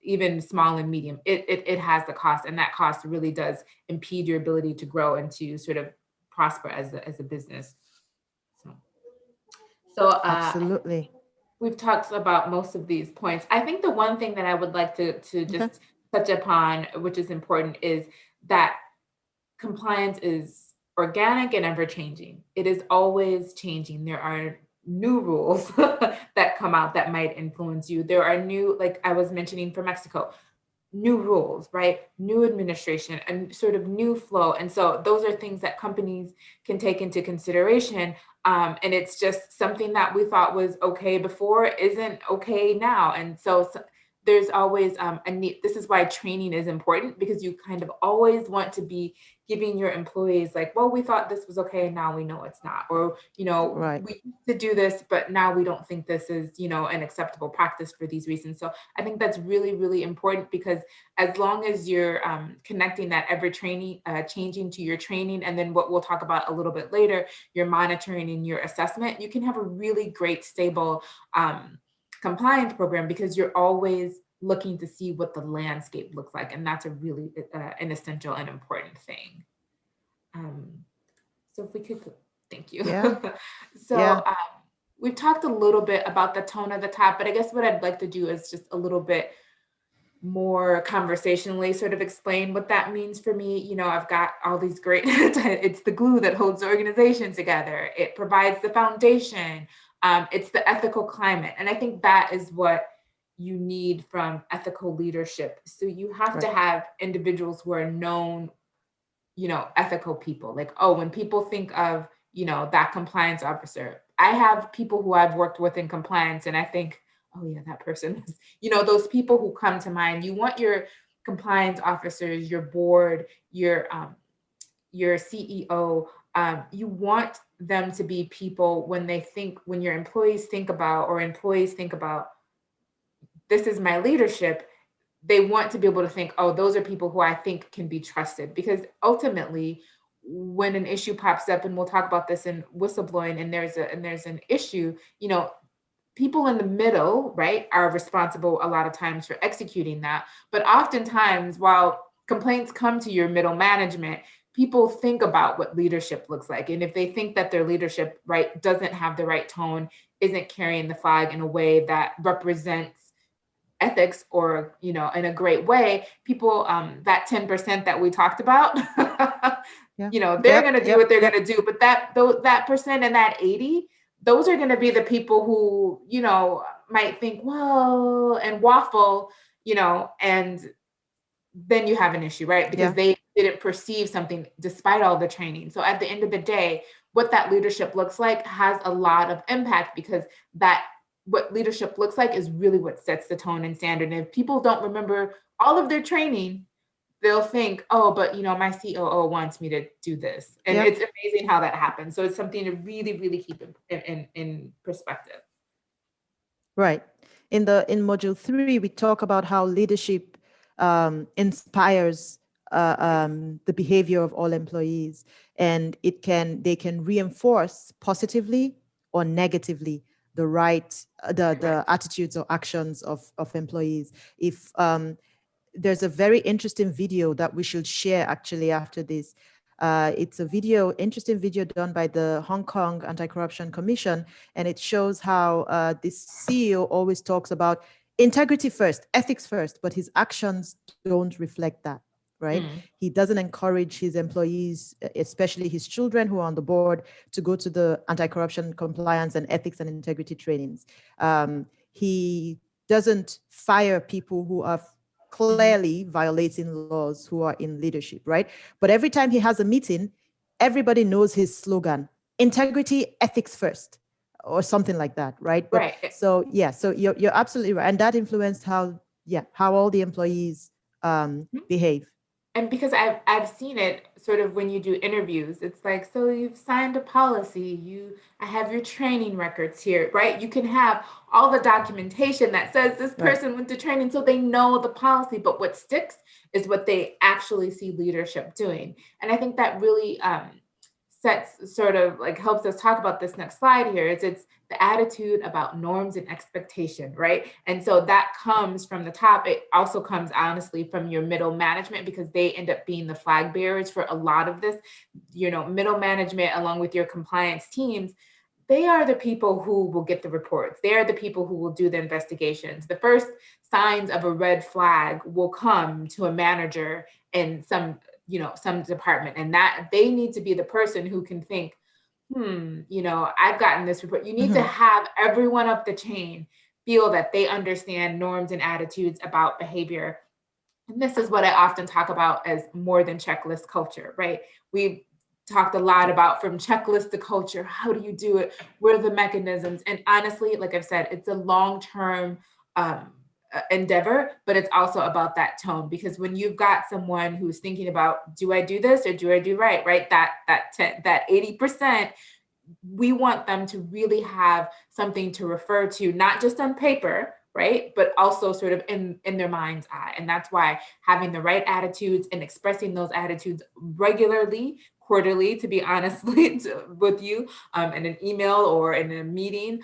even small and medium, it has the cost, and that cost really does impede your ability to grow and to sort of prosper as a business. So Absolutely. we've talked about most of these points. I think the one thing that I would like to just touch upon, which is important, is that compliance is organic and ever changing. It is always changing. There are new rules that come out that might influence you. There are new, like I was mentioning for Mexico, new rules, right? New administration and sort of new flow. And so those are things that companies can take into consideration. And it's just something that we thought was okay before isn't okay now. And so there's always a need. This is why training is important, because you kind of always want to be giving your employees like, well, we thought this was okay, now we know it's not. Or, Right. we used to do this, but now we don't think this is, an acceptable practice for these reasons. So I think that's really, really important, because as long as you're connecting that ever training, changing to your training, and then what we'll talk about a little bit later, your monitoring and your assessment, you can have a really great, stable compliance program, because you're always looking to see what the landscape looks like. And that's a really an essential and important thing. So if we could, thank you. Yeah. So Yeah. we've talked a little bit about the tone of the top, but I guess what I'd like to do is just a little bit more conversationally sort of explain what that means for me. I've got all these great, it's the glue that holds the organization together. It provides the foundation. It's the ethical climate. And I think that is what you need from ethical leadership. So you have to have individuals who are known, ethical people. Like, oh, when people think of, that compliance officer, I have people who I've worked with in compliance, and I think, oh yeah, that person is, those people who come to mind. You want your compliance officers, your board, your CEO, you want them to be people, when your employees think about, or employees think about, this is my leadership, they want to be able to think, oh, those are people who I think can be trusted. Because ultimately, when an issue pops up, and we'll talk about this in whistleblowing, and there's an issue, people in the middle, right, are responsible a lot of times for executing that. But oftentimes, while complaints come to your middle management, people think about what leadership looks like. And if they think that their leadership, right, doesn't have the right tone, isn't carrying the flag in a way that represents ethics, or in a great way, people, that 10% that we talked about, they're going to do what they're going to do. But that percent and that 80, those are going to be the people who might think, well, and waffle, and then you have an issue, right? Because they didn't perceive something despite all the training. So at the end of the day, what that leadership looks like has a lot of impact, because what leadership looks like is really what sets the tone and standard. And if people don't remember all of their training, they'll think, oh, but my COO wants me to do this. And it's amazing how that happens. So it's something to really, really keep in perspective. Right. In module 3, we talk about how leadership inspires the behavior of all employees, and they can reinforce positively or negatively the attitudes or actions of employees. If there's a very interesting video that we should share actually after this. It's a interesting video done by the Hong Kong Anti-Corruption Commission, and it shows how this CEO always talks about integrity first, ethics first, but his actions don't reflect that. right? Mm. He doesn't encourage his employees, especially his children who are on the board, to go to the anti-corruption compliance and ethics and integrity trainings. He doesn't fire people who are clearly violating laws who are in leadership, right? But every time he has a meeting, everybody knows his slogan: integrity, ethics first, or something like that, right? But Right. so yeah, so you're absolutely right, and that influenced how all the employees behave. And because I've seen it sort of when you do interviews, it's like, so you've signed a policy, I have your training records here, right? You can have all the documentation that says this person went to training, so they know the policy, but what sticks is what they actually see leadership doing. And I think that really sets sort of like helps us talk about this next slide here. It's the attitude about norms and expectation, right? And so that comes from the top. It also comes honestly from your middle management, because they end up being the flag bearers for a lot of this. Middle management, along with your compliance teams, they are the people who will get the reports. They are the people who will do the investigations. The first signs of a red flag will come to a manager in some department, and that they need to be the person who can think, I've gotten this report. You need to have everyone up the chain feel that they understand norms and attitudes about behavior. And this is what I often talk about as more than checklist culture, right? We've talked a lot about from checklist to culture. How do you do it? What are the mechanisms? And honestly, like I've said, it's a long-term endeavor, but it's also about that tone, because when you've got someone who's thinking about, do I do this or do I do right? That 80%, we want them to really have something to refer to, not just on paper, right? But also sort of in their mind's eye. And that's why having the right attitudes and expressing those attitudes regularly, quarterly, to be honest with you, in an email or in a meeting,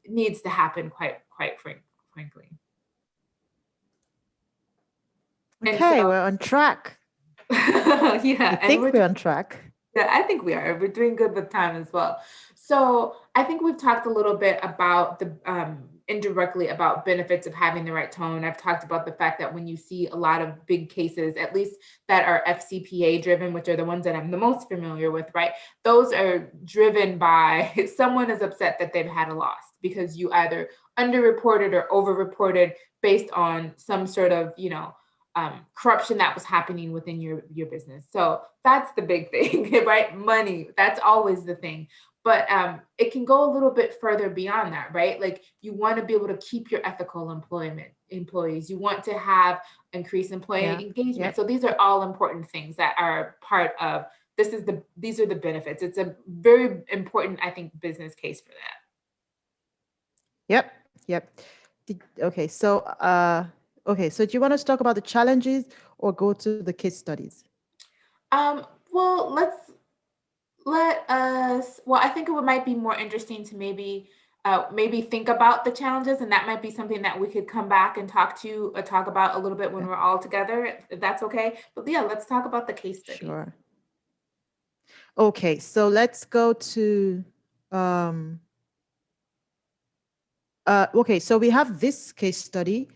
needs to happen quite frankly. Okay, we're on track. Yeah, I think we're on track. Yeah, I think we are. We're doing good with time as well. So I think we've talked a little bit about the indirectly about benefits of having the right tone. I've talked about the fact that when you see a lot of big cases, at least that are FCPA driven, which are the ones that I'm the most familiar with, right? Those are driven by someone is upset that they've had a loss because you either underreported or overreported based on some sort of, corruption that was happening within your business. So that's the big thing, right? Money, that's always the thing. But it can go a little bit further beyond that, right? Like you want to be able to keep your ethical employees. You want to have increased employee engagement. Yep. So these are all important things that are part of these are the benefits. It's a very important, I think, business case for that. Yep. Okay, so so do you want us to talk about the challenges or go to the case studies? Well, I think it might be more interesting to maybe think about the challenges, and that might be something that we could come back and talk about a little bit when we're all together, if that's okay. But yeah, let's talk about the case study. Sure. Okay, so let's go to okay, so we have this case study,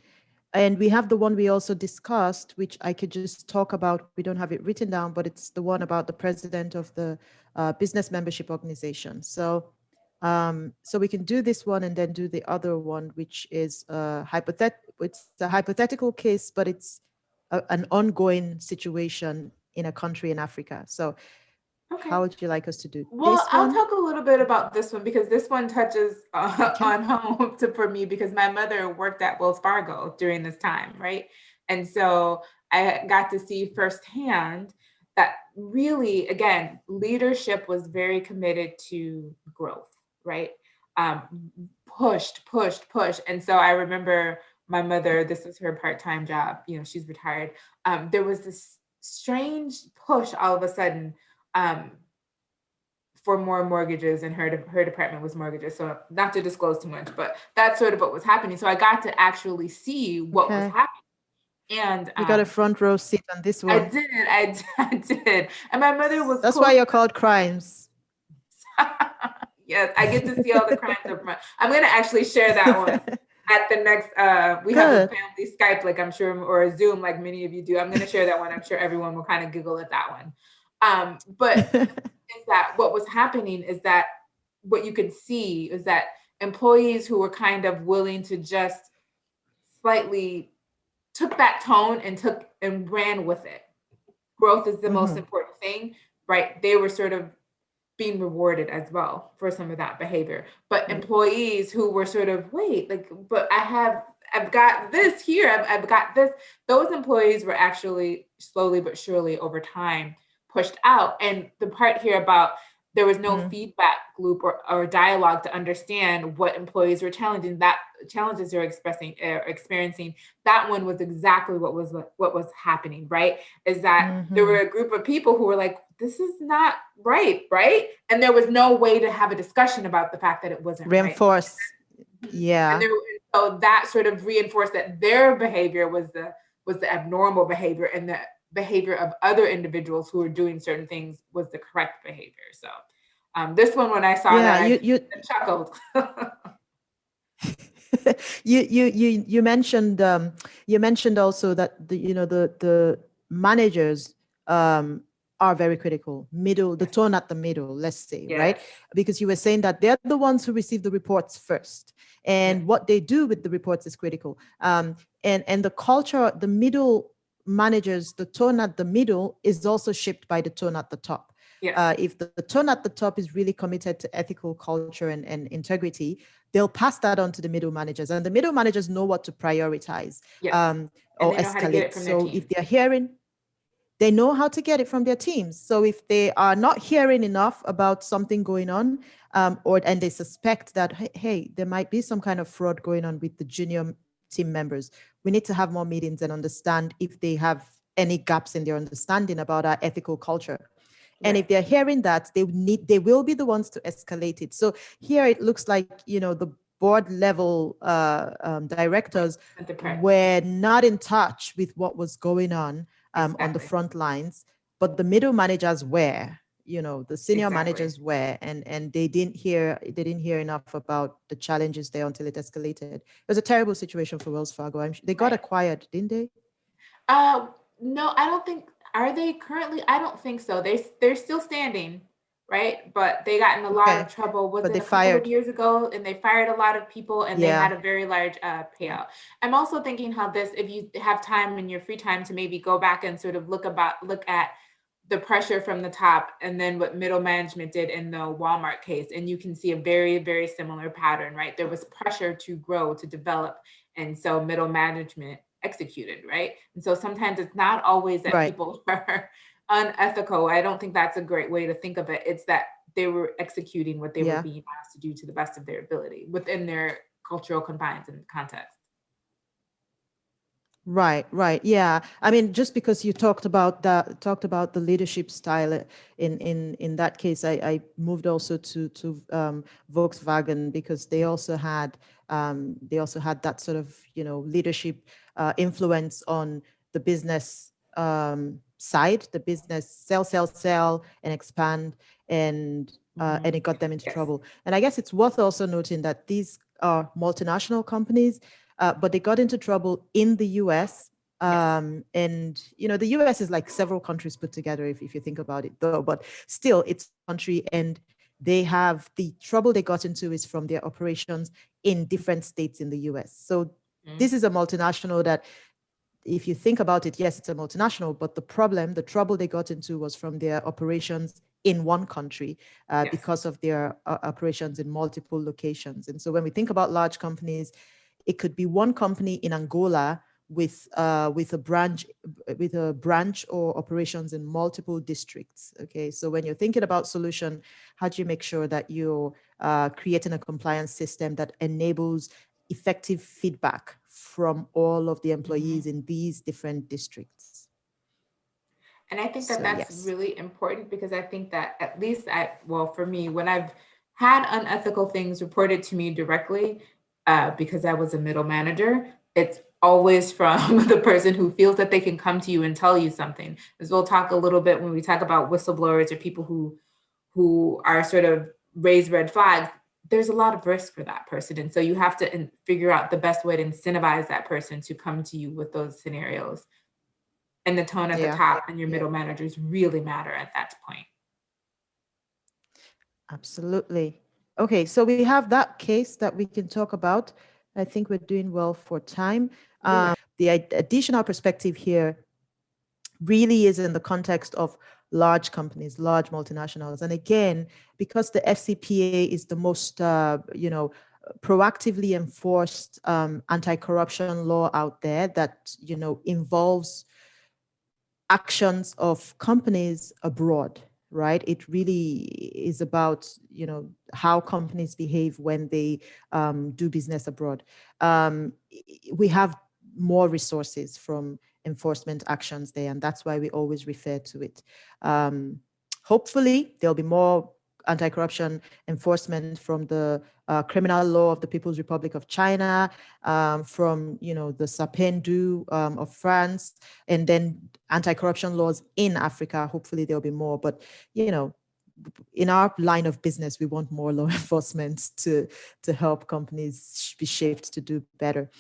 and we have the one we also discussed, which I could just talk about. We don't have it written down, but it's the one about the president of the business membership organization. So we can do this one and then do the other one, which is it's a hypothetical case, but it's an ongoing situation in a country in Africa. So okay. How would you like us to do well, this I'll one? talk a little bit about this one because this one touches on home for me, because my mother worked at Wells Fargo during this time, right? And so I got to see firsthand that really, again, leadership was very committed to growth, right? Pushed. And so I remember my mother, this was her part-time job, she's retired. There was this strange push all of a sudden for more mortgages, and her department was mortgages. So not to disclose too much, but that's sort of what was happening. So I got to actually see what was happening. And you got a front row seat on this one. I did. And my mother was That's why you're called Crimes. Yes, I get to see all the crimes up front. I'm going to actually share that one. at the next, we have a Good. family Skype, like I'm sure, or a Zoom, like many of you do. I'm going to share that one. I'm sure everyone will kind of giggle at that one. But is that what was happening is that what you could see is that employees who were kind of willing to just slightly took that tone and ran with it. Growth is the most important thing, right? They were sort of being rewarded as well for some of that behavior. But employees who were sort of, wait, like, but I've got this here, I've got this. Those employees were actually slowly but surely over time pushed out. And the part here about there was no feedback loop or dialogue to understand what employees were challenging, that challenges they're experiencing. That one was exactly what was happening, right? Is that there were a group of people who were like, this is not right? And there was no way to have a discussion about the fact that it wasn't reinforce. Right. Yeah. So that sort of reinforced that their behavior was the abnormal behavior, and the behavior of other individuals who were doing certain things was the correct behavior. So this one, when I saw that, I chuckled. you mentioned also that the managers are very critical, the tone at the middle, let's say, right? Because you were saying that they're the ones who receive the reports first, and what they do with the reports is critical. And the culture, the middle managers, the tone at the middle is also shaped by the tone at the top. If the tone at the top is really committed to ethical culture and integrity, they'll pass that on to the middle managers, and the middle managers know what to prioritize or escalate. So if they're hearing, they know how to get it from their teams. So if they are not hearing enough about something going on, and they suspect that, hey, there might be some kind of fraud going on with the junior team members, we need to have more meetings and understand if they have any gaps in their understanding about our ethical culture. And if they're hearing that, they will be the ones to escalate it. So here it looks like, the board level directors were not in touch with what was going on the front lines, but the middle managers were, the senior managers were, and they didn't hear enough about the challenges there until it escalated. It was a terrible situation for Wells Fargo. They got acquired, didn't they? No, I don't think. Are they currently? I don't think so. They're still standing, right? But they got in a lot of trouble. Was it a couple of years ago? And they fired a lot of people, and they had a very large payout. I'm also thinking how this, if you have time in your free time to maybe go back and sort of look at the pressure from the top, and then what middle management did in the Walmart case, and you can see a very, very similar pattern, right? There was pressure to grow, to develop, and so middle management executed, right? And so sometimes it's not always that people are unethical. I don't think that's a great way to think of it. It's that they were executing what they were being asked to do to the best of their ability within their cultural confines and context. Right. Yeah. I mean, just because you talked about the leadership style in that case, I moved also to Volkswagen, because they also had that sort of, leadership influence on the business side, the business sell and expand, and it got them into trouble. And I guess it's worth also noting that these are multinational companies, but they got into trouble in the US. And, the US is like several countries put together, if you think about it, though, but still it's a country, and they have the trouble they got into is from their operations in different states in the US. So this is a multinational that, if you think about it, yes, it's a multinational, but the trouble they got into was from their operations in one country because of their operations in multiple locations. And so when we think about large companies, it could be one company in Angola with a branch or operations in multiple districts. Okay, so when you're thinking about solution, how do you make sure that you're creating a compliance system that enables effective feedback from all of the employees in these different districts? And I think that's really important, because I think that at least for me, when I've had unethical things reported to me directly, because I was a middle manager, it's always from the person who feels that they can come to you and tell you something. As we'll talk a little bit when we talk about whistleblowers or people who are sort of raise red flags, there's a lot of risk for that person. And so you have to figure out the best way to incentivize that person to come to you with those scenarios. And the tone at the Yeah. top and your Yeah. middle managers really matter at that point. Absolutely. Okay, so we have that case that we can talk about. I think we're doing well for time. The additional perspective here really is in the context of large companies, large multinationals. And again, because the FCPA is the most, proactively enforced anti-corruption law out there that, involves actions of companies abroad, right? It really is about, how companies behave when they do business abroad. We have more resources from enforcement actions there, and that's why we always refer to it. Hopefully, there'll be more anti-corruption enforcement from the criminal law of the People's Republic of China, from the SAPENDU of France, and then anti-corruption laws in Africa. Hopefully there'll be more, but in our line of business, we want more law enforcement to help companies be shaped to do better.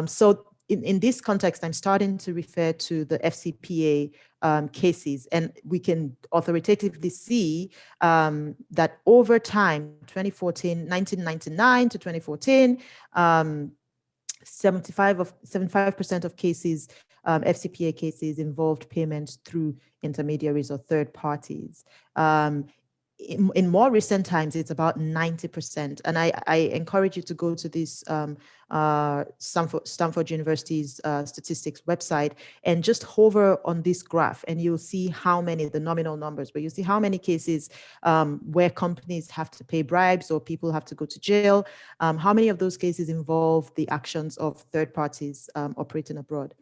So in this context, I'm starting to refer to the FCPA cases, and we can authoritatively see that over time, 1999 to 2014, 75% of cases, FCPA cases, involved payments through intermediaries or third parties. In more recent times, it's about 90%. And I encourage you to go to this Stanford University's statistics website and just hover on this graph, and you'll see how many, the nominal numbers, but you see how many cases where companies have to pay bribes or people have to go to jail. How many of those cases involve the actions of third parties operating abroad?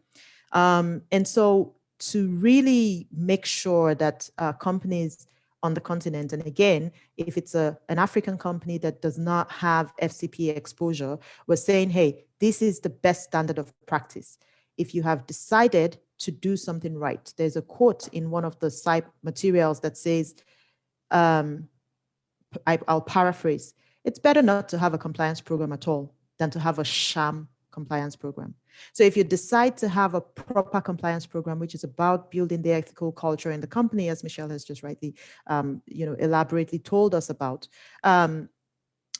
And so to really make sure that companies on the continent, and again, if it's an African company that does not have FCPA exposure, we're saying, hey, this is the best standard of practice. If you have decided to do something right, there's a quote in one of the site materials that says, I'll paraphrase, it's better not to have a compliance program at all than to have a sham compliance program. So if you decide to have a proper compliance program, which is about building the ethical culture in the company, as Michelle has just rightly, elaborately told us about,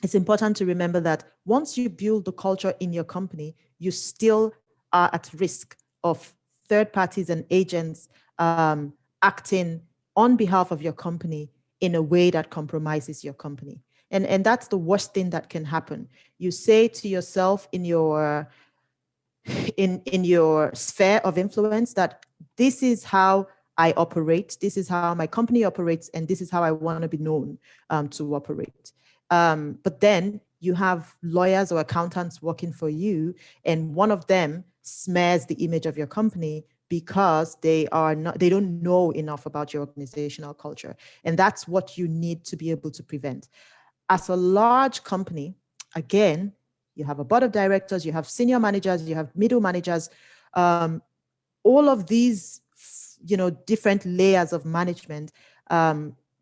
it's important to remember that once you build the culture in your company, you still are at risk of third parties and agents acting on behalf of your company in a way that compromises your company. And that's the worst thing that can happen. You say to yourself in your sphere of influence that this is how I operate, this is how my company operates, and this is how I want to be known to operate. But then you have lawyers or accountants working for you, and one of them smears the image of your company because they don't know enough about your organizational culture. And that's what you need to be able to prevent. As a large company, again, you have a board of directors, you have senior managers, you have middle managers. All of these, different layers of management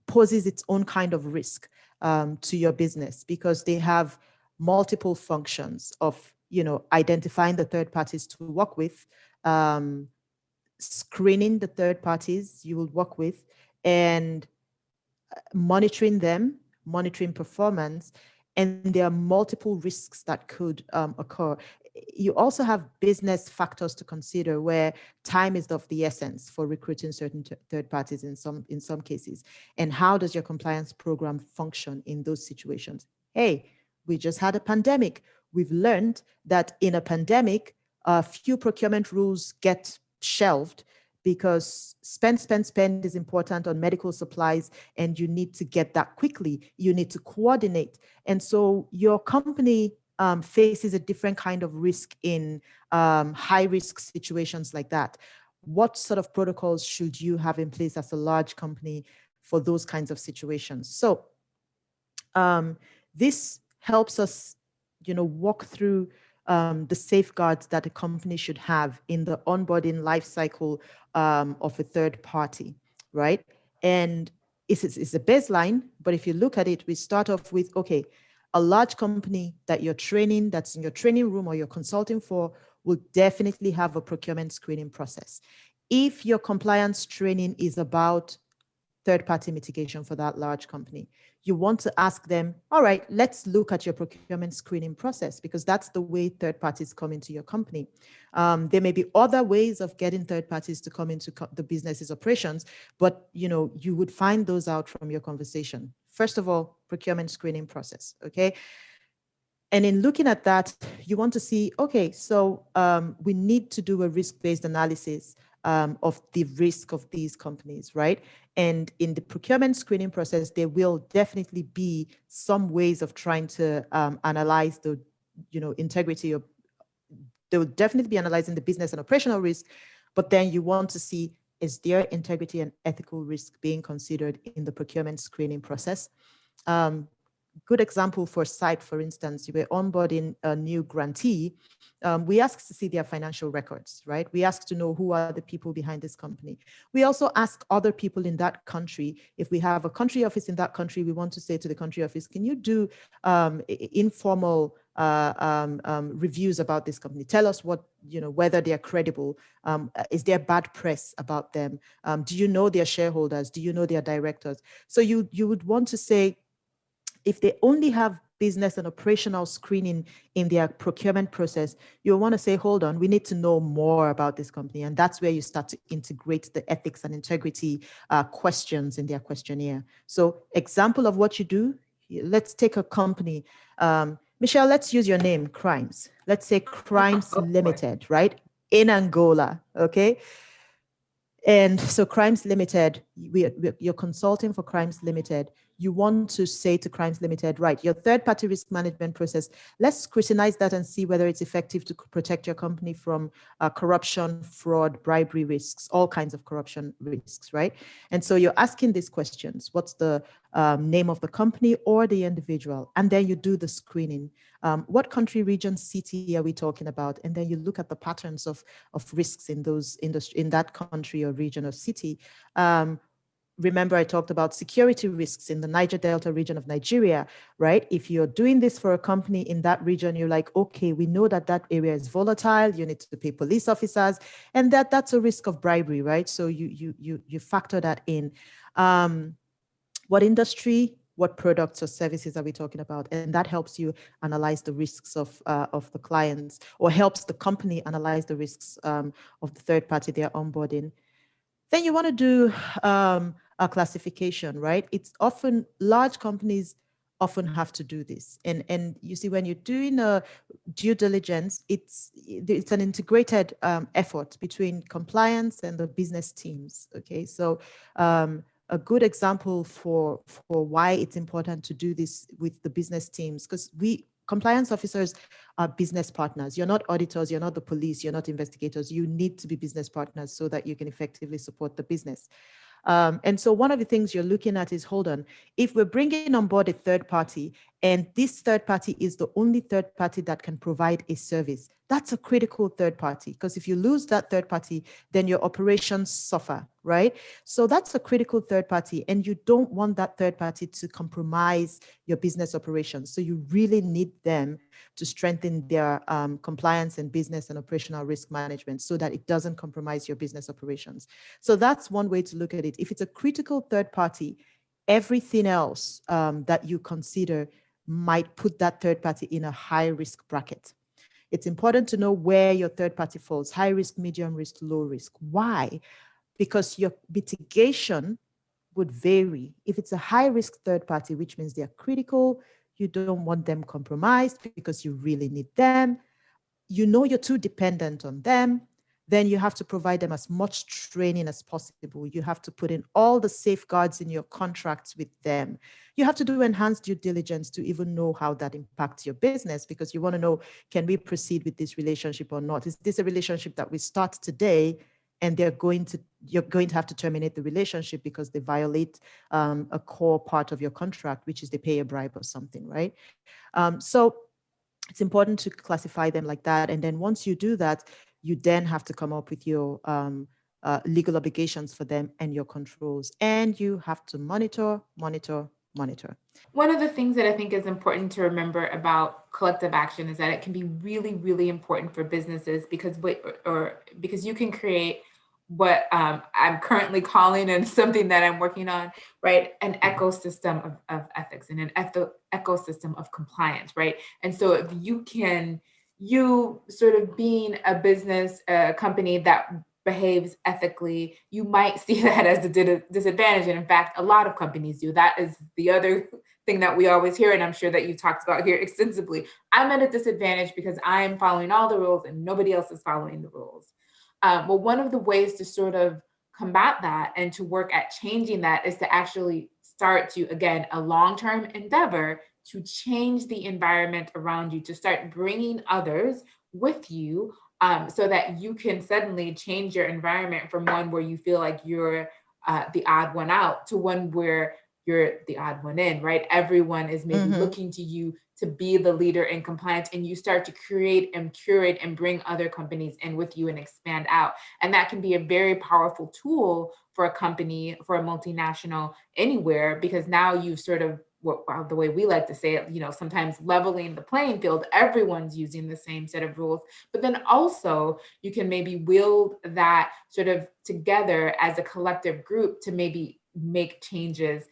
poses its own kind of risk to your business, because they have multiple functions of, identifying the third parties to work with, screening the third parties you will work with, and monitoring them, monitoring performance. And there are multiple risks that could occur. You also have business factors to consider, where time is of the essence for recruiting certain third parties in some cases. And how does your compliance program function in those situations? Hey, we just had a pandemic. We've learned that in a pandemic, a few procurement rules get shelved because spend is important on medical supplies, and you need to get that quickly. You need to coordinate. And so your company faces a different kind of risk in high risk situations like that. What sort of protocols should you have in place as a large company for those kinds of situations? So this helps us, walk through the safeguards that a company should have in the onboarding life cycle of a third party, right? And it's a baseline, but if you look at it, we start off with, okay, a large company that you're training, that's in your training room or you're consulting for, will definitely have a procurement screening process. If your compliance training is about third-party mitigation for that large company, you want to ask them, all right, let's look at your procurement screening process, because that's the way third parties come into your company. There may be other ways of getting third parties to come into the business's operations, but you would find those out from your conversation. First of all, procurement screening process, okay? And in looking at that, you want to see, okay, so we need to do a risk-based analysis of the risk of these companies, right? And in the procurement screening process, there will definitely be some ways of trying to analyze the, integrity of, they will definitely be analyzing the business and operational risk, but then you want to see, is there integrity and ethical risk being considered in the procurement screening process? Good example for site, for instance, you were onboarding a new grantee. We ask to see their financial records, right? We ask to know who are the people behind this company. We also ask other people in that country. If we have a country office in that country, we want to say to the country office, can you do informal reviews about this company? Tell us what, whether they are credible. Is there bad press about them? Do you know their shareholders? Do you know their directors? So you would want to say, if they only have business and operational screening in their procurement process, you'll want to say, hold on, we need to know more about this company. And that's where you start to integrate the ethics and integrity questions in their questionnaire. So example of what you do, let's take a company. Michelle, let's use your name, Crimes. Let's say Crimes Limited, right? In Angola, okay? And so Crimes Limited, you're consulting for Crimes Limited. You want to say to Crimes Limited, right, your third-party risk management process, let's scrutinize that and see whether it's effective to protect your company from corruption, fraud, bribery risks, all kinds of corruption risks, right? And so you're asking these questions. What's the name of the company or the individual? And then you do the screening. What country, region, city are we talking about? And then you look at the patterns of risks in that country or region or city. Remember, I talked about security risks in the Niger Delta region of Nigeria, right? If you're doing this for a company in that region, you're like, okay, we know that that area is volatile. You need to pay police officers, and that's a risk of bribery, right? So you factor that in. What industry, what products or services are we talking about? And that helps you analyze the risks of the clients, or helps the company analyze the risks of the third party they're onboarding. Then you want to do a classification, right? It's often, large companies often have to do this. And you see, when you're doing a due diligence, it's an integrated effort between compliance and the business teams, okay? So a good example for why it's important to do this with the business teams, because compliance officers are business partners. You're not auditors, you're not the police, you're not investigators. You need to be business partners so that you can effectively support the business. And so one of the things you're looking at is, hold on, if we're bringing on board a third party, and this third party is the only third party that can provide a service, that's a critical third party, because if you lose that third party, then your operations suffer, right? So that's a critical third party, and you don't want that third party to compromise your business operations. So you really need them to strengthen their compliance and business and operational risk management so that it doesn't compromise your business operations. So that's one way to look at it. If it's a critical third party, everything else that you consider might put that third party in a high risk bracket. It's important to know where your third party falls: high risk, medium risk, low risk. Why? Because your mitigation would vary. If it's a high risk third party, which means they're critical, you don't want them compromised because you really need them. You know you're too dependent on them. Then you have to provide them as much training as possible. You have to put in all the safeguards in your contracts with them. You have to do enhanced due diligence to even know how that impacts your business, because you want to know, can we proceed with this relationship or not? Is this a relationship that we start today and you're going to have to terminate the relationship because they violate a core part of your contract, which is they pay a bribe or something, right? So it's important to classify them like that. And then once you do that, you then have to come up with your legal obligations for them and your controls. And you have to monitor, monitor. One of the things that I think is important to remember about collective action is that it can be really, really important for businesses because because you can create what I'm currently calling and something that I'm working on, right? An ecosystem of ethics and an ecosystem of compliance, right? And so if you sort of being a business, company that behaves ethically, you might see that as a disadvantage. And in fact, a lot of companies do. That is the other thing that we always hear, and I'm sure that you talked about here extensively. I'm at a disadvantage because I'm following all the rules and nobody else is following the rules. Well, one of the ways to sort of combat that and to work at changing that is to actually start to, again, a long-term endeavor to change the environment around you, to start bringing others with you, so that you can suddenly change your environment from one where you feel like you're the odd one out to one where you're the odd one in, right? Everyone is maybe looking to you to be the leader in compliance, and you start to create and curate and bring other companies in with you and expand out. And that can be a very powerful tool for a company, for a multinational anywhere, because now you've sort of, well, the way we like to say it, sometimes leveling the playing field, everyone's using the same set of rules, but then also you can maybe wield that sort of together as a collective group to maybe make changes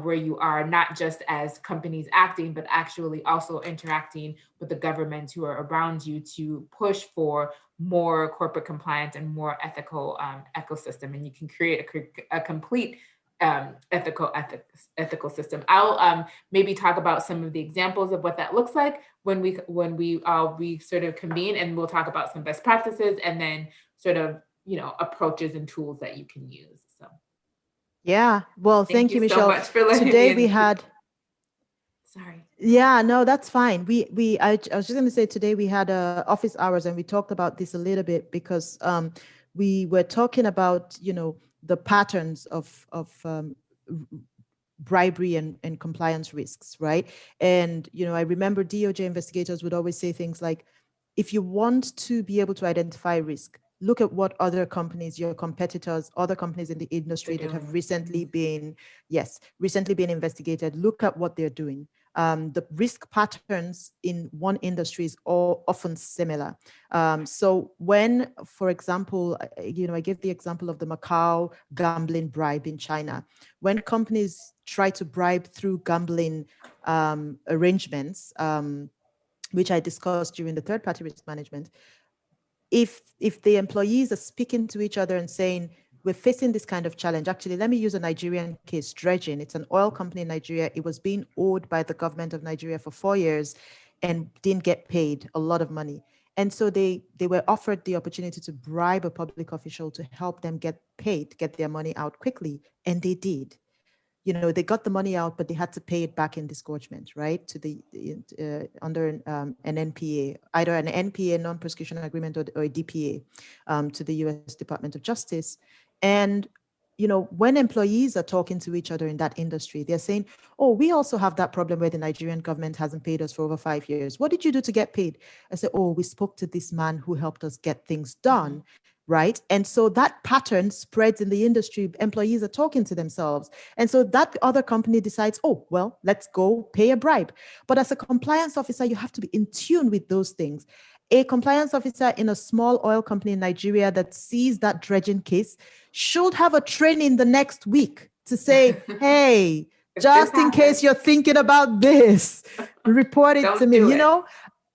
where you are, not just as companies acting, but actually also interacting with the governments who are around you to push for more corporate compliance and more ethical ecosystem. And you can create a complete ethical system. I'll maybe talk about some of the examples of what that looks like when we sort of convene, and we'll talk about some best practices and then sort of approaches and tools that you can use. So. Yeah. Well, thank you, Michelle. So much for letting Today me we had. Sorry. Yeah, no, that's fine. I was just going to say today we had office hours and we talked about this a little bit because we were talking about the patterns of bribery and compliance risks, right? And I remember DOJ investigators would always say things like, if you want to be able to identify risk, look at what other companies, your competitors, other companies in the industry that have recently been investigated, look at what they're doing. The risk patterns in one industry is all often similar. So when, for example, I gave the example of the Macau gambling bribe in China. When companies try to bribe through gambling arrangements, which I discussed during the third-party risk management, if the employees are speaking to each other and saying, we're facing this kind of challenge. Actually, let me use a Nigerian case, Dredging. It's an oil company in Nigeria. It was being owed by the government of Nigeria for 4 years and didn't get paid a lot of money. And so they were offered the opportunity to bribe a public official to help them get paid, get their money out quickly. And they did. They got the money out, but they had to pay it back in disgorgement, right? To the under an NPA, either an NPA, non-prosecution agreement, or a DPA, to the U.S. Department of Justice. And when employees are talking to each other in that industry, they're saying, "Oh, we also have that problem where the Nigerian government hasn't paid us for over 5 years. What did you do to get paid?" I say, "Oh, we spoke to this man who helped us get things done." Right. And so that pattern spreads in the industry. Employees are talking to themselves. And so that other company decides, oh, well, let's go pay a bribe. But as a compliance officer, you have to be in tune with those things. A compliance officer in a small oil company in Nigeria that sees that Dredging case should have a training the next week to say, hey, just in case you're thinking about this, report it to me,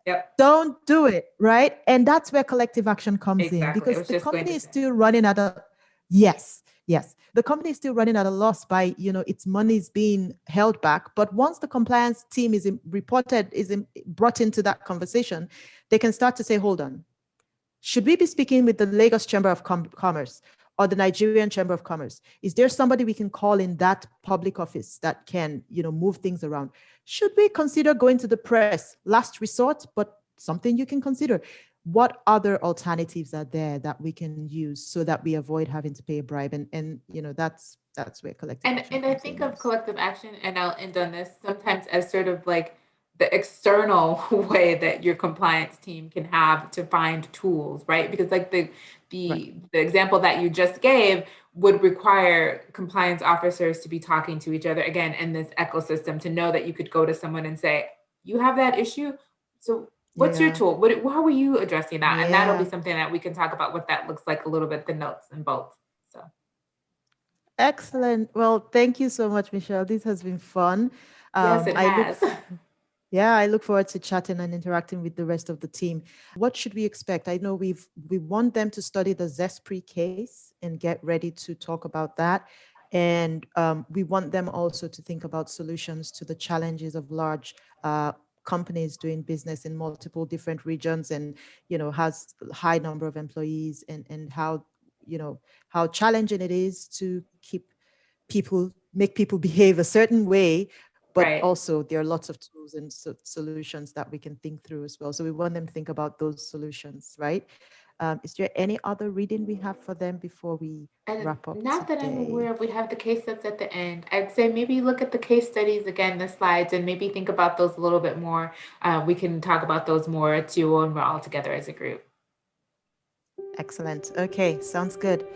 Yep. Don't do it, right? And that's where collective action comes in, because the company is still running at a, yes, the company is still running at a loss by, its money is being held back. But once the compliance team is brought into that conversation, they can start to say, hold on, should we be speaking with the Lagos Chamber of Commerce or the Nigerian Chamber of Commerce? Is there somebody we can call in that public office that can, move things around? Should we consider going to the press? Last resort, but something you can consider. What other alternatives are there that we can use so that we avoid having to pay a bribe? And that's where collective action and I think of collective action, and I'll end on this, sometimes as sort of like the external way that your compliance team can have to find tools, right? Because like Right. the example that you just gave would require compliance officers to be talking to each other again in this ecosystem to know that you could go to someone and say, you have that issue. So what's your Yeah. tool? How are you addressing that? And that'll be Yeah. something that we can talk about what that looks like a little bit, the nuts and bolts. So Excellent. Well, thank you so much, Michelle. This has been fun. yes, it I look, has. yeah, I look forward to chatting and interacting with the rest of the team. What should we expect? I know we want them to study the Zespri case and get ready to talk about that. And we want them also to think about solutions to the challenges of large companies doing business in multiple different regions and, has a high number of employees and how, how challenging it is to make people behave a certain way, but Right. also there are lots of tools and solutions that we can think through as well. So we want them to think about those solutions, right? Is there any other reading we have for them before we And wrap up not that I'm aware today? of, we have the case studies at the end. I'd say maybe look at the case studies again, the slides, and maybe think about those a little bit more. We can talk about those more too when we're all together as a group. Excellent. Okay, sounds good.